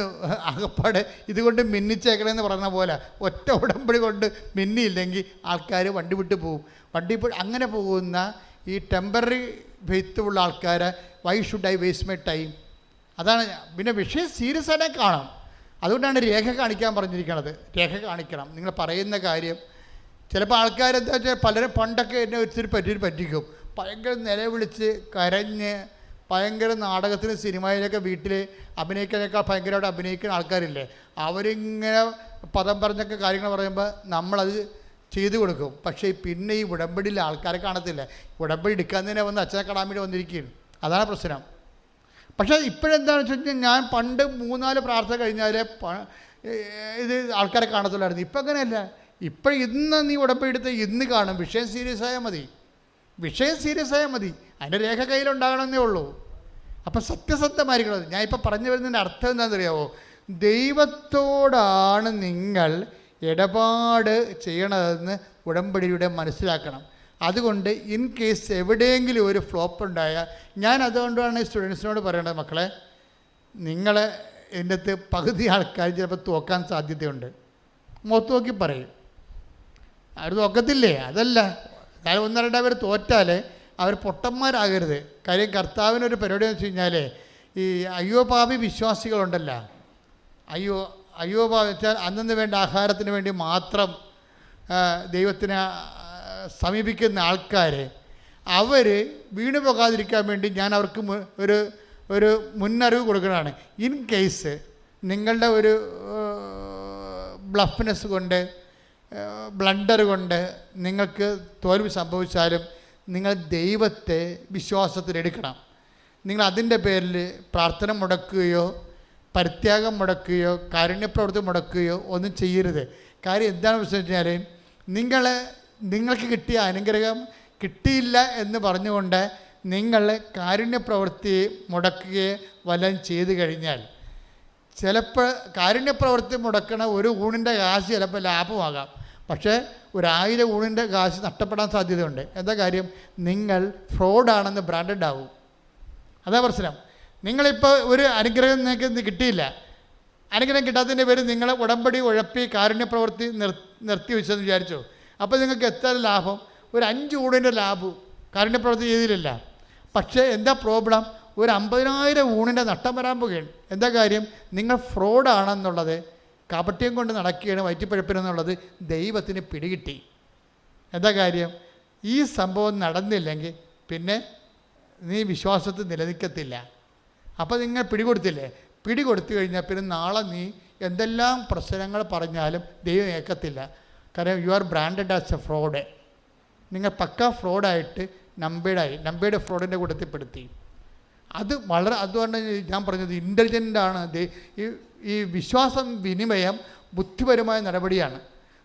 Speaker 1: അകപ്പാടെ ഇതുകൊണ്ട് മിന്നിച്ചേക്കണമെന്ന് പറഞ്ഞ പോലെ ഒറ്റ ഉടമ്പടി കൊണ്ട് മിന്നിയില്ലെങ്കിൽ ആൾക്കാർ വണ്ടി വിട്ട് പോകും. അങ്ങനെ പോകുന്ന ഈ ടെമ്പററി ഫെയ്ത്തുള്ള ആൾക്കാരെ why should I waste my time? അതാണ്. പിന്നെ വിഷയം സീരിയസ് ആയിട്ട് കാണാം. അതുകൊണ്ടാണ് രേഖ കാണിക്കാൻ പറഞ്ഞിരിക്കുന്നത്. രേഖ കാണിക്കണം, നിങ്ങൾ പറയുന്ന കാര്യം. ചിലപ്പോൾ ആൾക്കാരെന്താ വെച്ചാൽ പലരും പണ്ടൊക്കെ എന്നെ ഒത്തിരി പറ്റിക്കും, ഭയങ്കര നിലവിളിച്ച് കരഞ്ഞ് ഭയങ്കര നാടകത്തിന് സിനിമയിലൊക്കെ വീട്ടിൽ അഭിനയിക്കാനേക്കാൾ ഭയങ്കരമായിട്ട് അഭിനയിക്കുന്ന ആൾക്കാരില്ലേ, അവരിങ്ങനെ പദം പറഞ്ഞൊക്കെ കാര്യങ്ങൾ പറയുമ്പോൾ നമ്മളത് ചെയ്തു കൊടുക്കും. പക്ഷേ പിന്നെ ഈ ഉടമ്പടിയിൽ ആൾക്കാരെ കാണത്തില്ല. ഉടമ്പടി എടുക്കാൻ തന്നെ വന്ന് അച്ഛനെ കാണാൻ വേണ്ടി വന്നിരിക്കുകയാണ്. അതാണ് പ്രശ്നം. പക്ഷേ ഇപ്പോഴെന്താണെന്ന് വെച്ച് കഴിഞ്ഞാൽ ഞാൻ പണ്ട് 3-4 പ്രാർത്ഥന കഴിഞ്ഞാൽ ഇത് ആൾക്കാരെ കാണത്തുള്ളായിരുന്നു. ഇപ്പം അങ്ങനെയല്ല. ഇപ്പം ഇന്ന് നീ ഉടമ്പടി എടുത്ത് ഇന്ന് കാണും. വിഷയം സീരിയസ് ആയാൽ മതി, വിഷയം സീരിയസ് ആയാൽ മതി. അതിൻ്റെ രേഖ കയ്യിലുണ്ടാകണമെന്നേ ഉള്ളൂ. അപ്പം സത്യസന്ധമായിരിക്കണം. ഞാൻ ഇപ്പം പറഞ്ഞു വരുന്നതിൻ്റെ അർത്ഥം എന്താണെന്നറിയാമോ? ദൈവത്തോടാണ് നിങ്ങൾ ഇടപാട് ചെയ്യണതെന്ന് ഉടമ്പടിയുടെ മനസ്സിലാക്കണം. അതുകൊണ്ട് ഇൻ കേസ് എവിടെയെങ്കിലും ഒരു ഫ്ലോപ്പ് ഉണ്ടായാൽ, ഞാൻ അതുകൊണ്ടാണ് സ്റ്റുഡൻസിനോട് പറയേണ്ടത്, മക്കളെ നിങ്ങൾ എൻ്റെ അടുത്ത് പകുതി ആൾക്കാർ ചിലപ്പോൾ തോക്കാൻ സാധ്യതയുണ്ട്. മുഖത്ത് നോക്കി പറയും, അവർ തോക്കത്തില്ലേ? അതല്ല, ഞാൻ 1-2 പേർ തോറ്റാൽ അവർ പൊട്ടന്മാരാകരുത്. കാര്യം കർത്താവിനൊരു പരിപാടി എന്ന് വെച്ച് കഴിഞ്ഞാൽ, ഈ അയ്യോ പാപി വിശ്വാസികളുണ്ടല്ലോ, അയ്യോ പാപി വെച്ചാൽ അന്നു വേണ്ട ആഹാരത്തിന് വേണ്ടി മാത്രം ദൈവത്തിനെ സമീപിക്കുന്ന ആൾക്കാർ, അവർ വീണു പോകാതിരിക്കാൻ വേണ്ടി ഞാൻ അവർക്ക് ഒരു മുന്നറിവ് കൊടുക്കുന്നതാണ്. ഇൻ കേസ് നിങ്ങളുടെ ഒരു ബ്ലഫ്നെസ് കൊണ്ട്, ബ്ലണ്ടർ കൊണ്ട് നിങ്ങൾക്ക് തോൽവി സംഭവിച്ചാലും നിങ്ങൾ ദൈവത്തെ വിശ്വാസത്തിലെടുക്കണം. നിങ്ങൾ അതിൻ്റെ പേരിൽ പ്രാർത്ഥന മുടക്കുകയോ പരിത്യാഗം മുടക്കുകയോ കാരുണ്യപ്രവൃത്തി മുടക്കുകയോ ഒന്നും ചെയ്യരുത്. കാര്യം എന്താണെന്ന് വെച്ച് കഴിഞ്ഞാൽ, നിങ്ങൾക്ക് കിട്ടിയ അനുഗ്രഹം കിട്ടിയില്ല എന്ന് പറഞ്ഞുകൊണ്ട് നിങ്ങൾ കാരുണ്യപ്രവൃത്തി മുടക്കുകയോ വല്ലതും ചെയ്തു കഴിഞ്ഞാൽ, ചിലപ്പോൾ കാരുണ്യപ്രവൃത്തി മുടക്കണ ഒരു ഊണിൻ്റെ കാശ് ചിലപ്പോൾ ലാഭമാകാം, പക്ഷേ 1000 ഊണിൻ്റെ കാശ് നഷ്ടപ്പെടാൻ സാധ്യതയുണ്ട്. എന്താ കാര്യം? നിങ്ങൾ ഫ്രോഡാണെന്ന് ബ്രാൻഡഡ് ആവും. അതാ പ്രശ്നം. നിങ്ങളിപ്പോൾ ഒരു അനുഗ്രഹം നിങ്ങൾക്ക് കിട്ടിയില്ല, അനുഗ്രഹം കിട്ടാത്തതിൻ്റെ പേര് നിങ്ങൾ ഉടമ്പടി ഉഴപ്പി കാരുണ്യപ്രവൃത്തി നിർത്തി വെച്ചെന്ന് വിചാരിച്ചോ. അപ്പോൾ നിങ്ങൾക്ക് എത്ര ലാഭം? ഒരു 5 ഊണിൻ്റെ ലാഭം കാരുണ്യപ്രവൃത്തി ചെയ്തില്ല. പക്ഷേ എന്താ പ്രോബ്ലം? ഒരു 50,000 ഊണിൻ്റെ നഷ്ടം വരാൻ പോകുകയാണ്. എന്താ കാര്യം? നിങ്ങൾ ഫ്രോഡാണെന്നുള്ളത്, കാപട്യം കൊണ്ട് നടക്കുകയാണ് വയറ്റിപ്പഴപ്പിനെന്നുള്ളത് ദൈവത്തിന് പിടികിട്ടി. എന്താ കാര്യം? ഈ സംഭവം നടന്നില്ലെങ്കിൽ പിന്നെ നീ വിശ്വാസത്തിൽ നിലനിൽക്കത്തില്ല. അപ്പോൾ നിങ്ങൾ പിടികൊടുത്തില്ലേ? പിടികൊടുത്തു കഴിഞ്ഞാൽ പിന്നെ നാളെ നീ എന്തെല്ലാം പ്രശ്നങ്ങൾ പറഞ്ഞാലും ദൈവം ഏൽക്കത്തില്ല. കാരണം you are branded as A fraud. നിങ്ങൾ പക്ക ഫ്രോഡായിട്ട് നമ്പേഡ് ഫ്രോഡിൻ്റെ കൂട്ടത്തിൽപ്പെടുത്തി. അതുകൊണ്ട് ഞാൻ പറഞ്ഞത് ഇൻ്റലിജൻ്റാണ്. ഈ വിശ്വാസം വിനിമയം ബുദ്ധിപരമായ നടപടിയാണ്.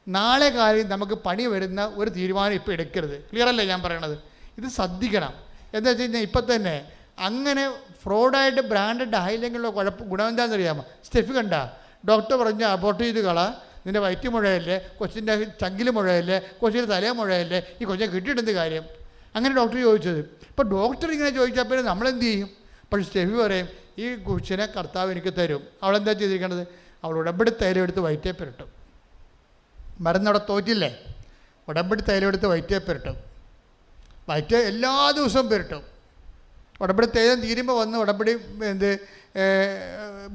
Speaker 1: നാളെ കാലം നമുക്ക് പണി വരുന്ന ഒരു തീരുമാനം ഇപ്പോൾ എടുക്കരുത്. ക്ലിയറല്ലേ ഞാൻ പറയണത്? ഇത് ശ്രദ്ധിക്കണം. എന്താ വെച്ച് കഴിഞ്ഞാൽ ഇപ്പം തന്നെ അങ്ങനെ ഫ്രോഡായിട്ട് ബ്രാൻഡഡ് ആയില്ലെങ്കിലുള്ള ഗുണം എന്താണെന്നറിയാമോ? സ്റ്റെഫ് കണ്ട ഡോക്ടർ പറഞ്ഞ് അബോർട്ട് ചെയ്ത് കള, നിൻ്റെ വയറ്റ് മുഴയല്ലേ, കൊച്ചിൻ്റെ ചങ്കിൽ മുഴയല്ലേ, കൊച്ചിൻ്റെ തലേ മുഴയല്ലേ, ഈ കൊച്ചിനെ കിട്ടിയിട്ടെന്ത് കാര്യം? അങ്ങനെ ഡോക്ടർ ചോദിച്ചത്. ഇപ്പോൾ ഡോക്ടർ ഇങ്ങനെ ചോദിച്ചാൽ പിന്നെ നമ്മളെന്ത് ചെയ്യും? പക്ഷേ സ്റ്റെഫി പറയും, ഈ കൊച്ചിനെ കർത്താവ് എനിക്ക് തരും. അവളെന്താ ചെയ്തിരിക്കേണ്ടത്? അവൾ ഉടമ്പടി തൈലം എടുത്ത് വയറ്റേ പുരട്ടും. മരുന്നവിടെ തോറ്റില്ലേ? ഉടമ്പടി തൈലം എടുത്ത് വയറ്റേ പുരട്ടും. വയറ്റ എല്ലാ ദിവസവും പുരട്ടും. ഉടമ്പടി തൈലം തീരുമ്പോൾ വന്ന് ഉടമ്പടി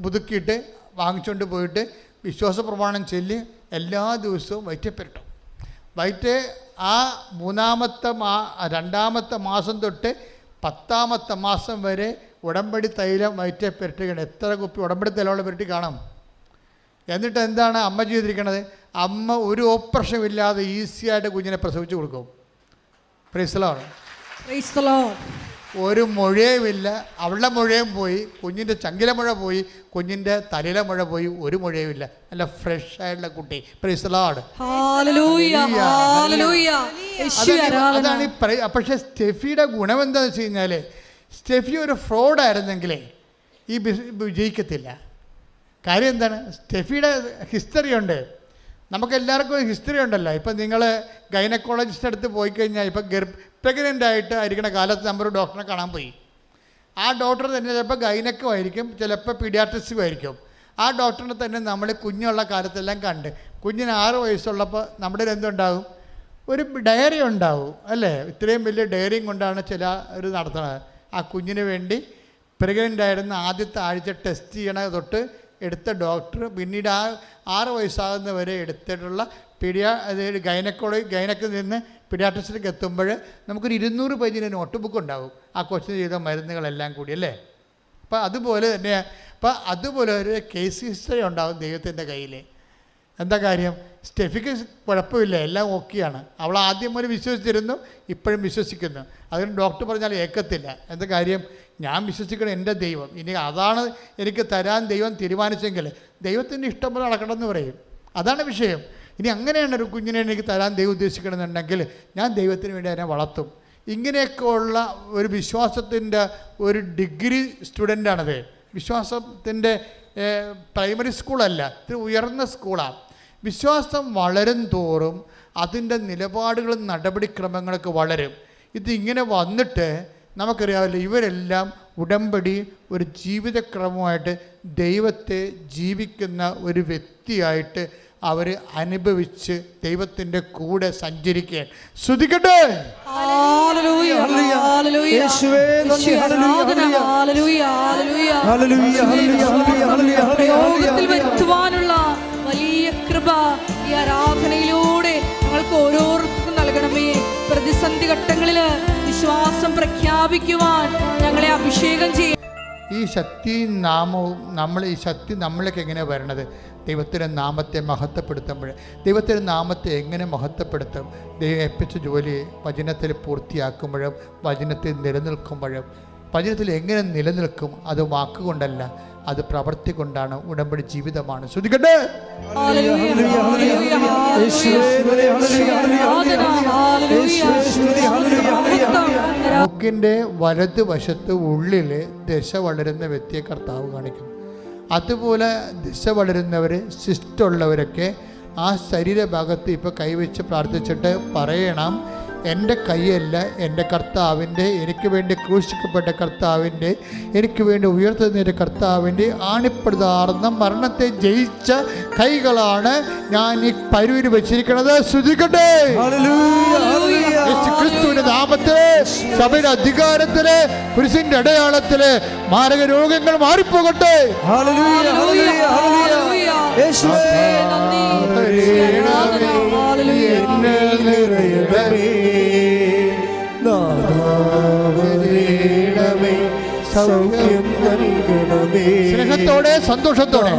Speaker 1: പുതുക്കിയിട്ട് വാങ്ങിച്ചുകൊണ്ട് പോയിട്ട് വിശ്വാസ പ്രമാണം ചൊല്ലി എല്ലാ ദിവസവും വയറ്റേ പുരട്ടും. വയറ്റ് ആ 2ാമത്തെ മാസം തൊട്ട് 10ാമത്തെ മാസം വരെ ഉടമ്പടി തൈലം വയറ്റേ പുരട്ടുകയാണ്. എത്ര കുപ്പി ഉടമ്പടി തൈലമുള്ള പുരട്ടി കാണാം. എന്നിട്ട് എന്താണ് അമ്മ ചെയ്തിരിക്കണത്? അമ്മ ഒരു ഓപ്പറേഷൻ ഇല്ലാതെ ഈസിയായിട്ട് കുഞ്ഞിനെ പ്രസവിച്ച് കൊടുക്കും. Price the Lord.
Speaker 3: Price the Lord.
Speaker 1: ഒരു മുഴയുമില്ല. അവളുടെ മുഴയും പോയി, കുഞ്ഞിൻ്റെ ചങ്കിലെ മുഴ പോയി, കുഞ്ഞിൻ്റെ തലയിലെ മുഴ പോയി, ഒരു മുഴയുമില്ല. നല്ല ഫ്രഷ് ആയിട്ടുള്ള കുട്ടി. Price the Lord.
Speaker 3: Hallelujah, hallelujah.
Speaker 1: അതാണ്. പക്ഷേ സ്റ്റെഫിയുടെ ഗുണം എന്താണെന്ന് വെച്ച് കഴിഞ്ഞാൽ, സ്റ്റെഫി ഒരു ഫ്രോഡായിരുന്നെങ്കിലേ ഈ വിജയിക്കത്തില്ല. കാര്യം എന്താണ്? സ്റ്റെഫിയുടെ ഹിസ്റ്ററി ഉണ്ട്. നമുക്കെല്ലാവർക്കും ഹിസ്റ്ററി ഉണ്ടല്ലോ. ഇപ്പം നിങ്ങൾ ഗൈനക്കോളജിസ്റ്റ് അടുത്ത് പോയി കഴിഞ്ഞാൽ, ഇപ്പം പ്രഗ്നൻ്റ് ആയിട്ട് ആയിരിക്കണ കാലത്ത് നമ്മൾ ഡോക്ടറെ കാണാൻ പോയി. ആ ഡോക്ടർ തന്നെ ചിലപ്പോൾ ഗൈനക്കും ആയിരിക്കും, ചിലപ്പോൾ പീഡിയാട്രിസ്റ്റും ആയിരിക്കും. ആ ഡോക്ടറിനെ തന്നെ നമ്മൾ കുഞ്ഞുള്ള കാലത്തെല്ലാം കണ്ട്, കുഞ്ഞിന് 6 വയസ്സുള്ളപ്പോൾ നമ്മുടെ എന്തുണ്ടാകും? ഒരു ഡയറി ഉണ്ടാവും അല്ലേ? ഇത്രയും വലിയ ഡയറിയും കൊണ്ടാണ് ഒരു നടത്തുന്നത്. ആ കുഞ്ഞിന് വേണ്ടി പ്രഗ്നൻ്റ് ആയിരുന്ന ആദ്യത്തെ ആഴ്ച ടെസ്റ്റ് ചെയ്യണ തൊട്ട് എടുത്ത ഡോക്ടർ പിന്നീട് 6 വയസ്സാകുന്നവരെ എടുത്തിട്ടുള്ള അതായത് ഗൈനക്കിൽ നിന്ന് പീഡിയാട്രിസ്റ്റിലേക്ക് എത്തുമ്പോൾ നമുക്കൊരു 200 പേജിൻ്റെ നോട്ട് ബുക്ക് ഉണ്ടാകും ആ കൊച്ചിന് ചെയ്ത മരുന്നുകളെല്ലാം കൂടി അല്ലേ. അപ്പോൾ അതുപോലെ തന്നെ അതുപോലെ ഒരു കേസ് ഹിസ്റ്ററി ഉണ്ടാകും ദൈവത്തിൻ്റെ കയ്യിൽ. എന്താ കാര്യം? സ്റ്റെഫിക്ക് കുഴപ്പമില്ല, എല്ലാം ഓക്കെയാണ്. അവൾ ആദ്യം മുതൽ വിശ്വസിച്ചിരുന്നു, ഇപ്പോഴും വിശ്വസിക്കുന്നു. അതിന് ഡോക്ടർ പറഞ്ഞാൽ ഏക്കത്തില്ല. എന്താ കാര്യം? ഞാൻ വിശ്വസിക്കണം എൻ്റെ ദൈവം, ഇനി അതാണ് എനിക്ക് തരാൻ ദൈവം തീരുമാനിച്ചെങ്കിൽ ദൈവത്തിൻ്റെ ഇഷ്ടം പോലെ നടക്കണമെന്ന് പറയും. അതാണ് വിഷയം. ഇനി അങ്ങനെയാണ് ഒരു കുഞ്ഞിനെ എനിക്ക് തരാൻ ദൈവം ഉദ്ദേശിക്കണമെന്നുണ്ടെങ്കിൽ ഞാൻ ദൈവത്തിന് വേണ്ടി അതിനെ വളർത്തും. ഇങ്ങനെയൊക്കെ ഉള്ള ഒരു വിശ്വാസത്തിൻ്റെ ഒരു ഡിഗ്രി സ്റ്റുഡൻ്റാണത്. വിശ്വാസത്തിൻ്റെ പ്രൈമറി സ്കൂളല്ല, ഇത് ഉയർന്ന സ്കൂളാണ്. വിശ്വാസം വളരും തോറും അതിൻ്റെ നിലപാടുകളും നടപടിക്രമങ്ങളൊക്കെ വളരും. ഇതിങ്ങനെ വന്നിട്ട് നമുക്കറിയാമല്ലോ, ഇവരെല്ലാം ഉടമ്പടി ഒരു ജീവിതക്രമമായിട്ട് ദൈവത്തെ ജീവിക്കുന്ന ഒരു വ്യക്തിയായിട്ട് അവർ അനുഭവിച്ച് ദൈവത്തിൻ്റെ കൂടെ സഞ്ചരിക്കാൻ ശ്രദ്ധിക്കട്ടെ.
Speaker 3: വരുത്തുവാനുള്ള വലിയ കൃപ ഈ ആരാധനയിലൂടെ ഞങ്ങൾക്ക് ഓരോരുത്തർക്കും നൽകണമേ. പ്രതിസന്ധി ഘട്ടങ്ങളിൽ വിശ്വാസം പ്രഖ്യാപിക്കുവാൻ ഞങ്ങളെ അഭിഷേകം ചെയ്യും.
Speaker 1: ഈ ശക്തി നാമവും ഈ ശക്തി നമ്മളിലേക്ക് എങ്ങനെയാണ് വരണത്? ദൈവത്തിൻ്റെ നാമത്തെ മഹത്വപ്പെടുത്തുമ്പോൾ. ദൈവത്തിൻ്റെ നാമത്തെ എങ്ങനെ മഹത്വപ്പെടുത്തും? ദൈവം ഏൽപ്പിച്ച ജോലി വചനത്തിൽ പൂർത്തിയാക്കുമ്പോഴും വചനത്തിൽ നിലനിൽക്കുമ്പോഴും. വചനത്തിൽ എങ്ങനെ നിലനിൽക്കും? അത് വാക്കുകൊണ്ടല്ല, അത് പ്രവൃത്തി കൊണ്ടാണ്. ഉടമ്പടി ജീവിതമാണ്. ശ്രദ്ധിക്കട്ടെ. മൂക്കിൻ്റെ വലതുവശത്ത് ഉള്ളിൽ ദശ വളരുന്ന വ്യക്തിയെ കർത്താവ് കാണിക്കുന്നു. അതുപോലെ ദശ വളരുന്നവർ, സിസ്റ്റുള്ളവരൊക്കെ ആ ശരീരഭാഗത്ത് ഇപ്പോൾ കൈവച്ച് പ്രാർത്ഥിച്ചിട്ട് പറയണം, എൻ്റെ കൈയല്ല, എൻ്റെ കർത്താവിൻ്റെ, എനിക്ക് വേണ്ടി ക്രൂശിക്കപ്പെട്ട കർത്താവിൻ്റെ, എനിക്ക് വേണ്ടി ഉയർത്തുന്ന കർത്താവിൻ്റെ ആണിപ്പെടുതാർന്ന മരണത്തെ ജയിച്ച കൈകളാണ് ഞാൻ ഈ പരുവിൽ വെച്ചിരിക്കുന്നത്. ശ്രദ്ധിക്കട്ടെ. ക്രിസ്തുവിന്റെ നാമത്തില്, സഭയുടെ അധികാരത്തില്, കുരിശിന്റെ അടയാളത്തില് മാരക രോഗങ്ങൾ മാറിപ്പോകട്ടെ. സ്നേഹത്തോടെ, സന്തോഷത്തോടെ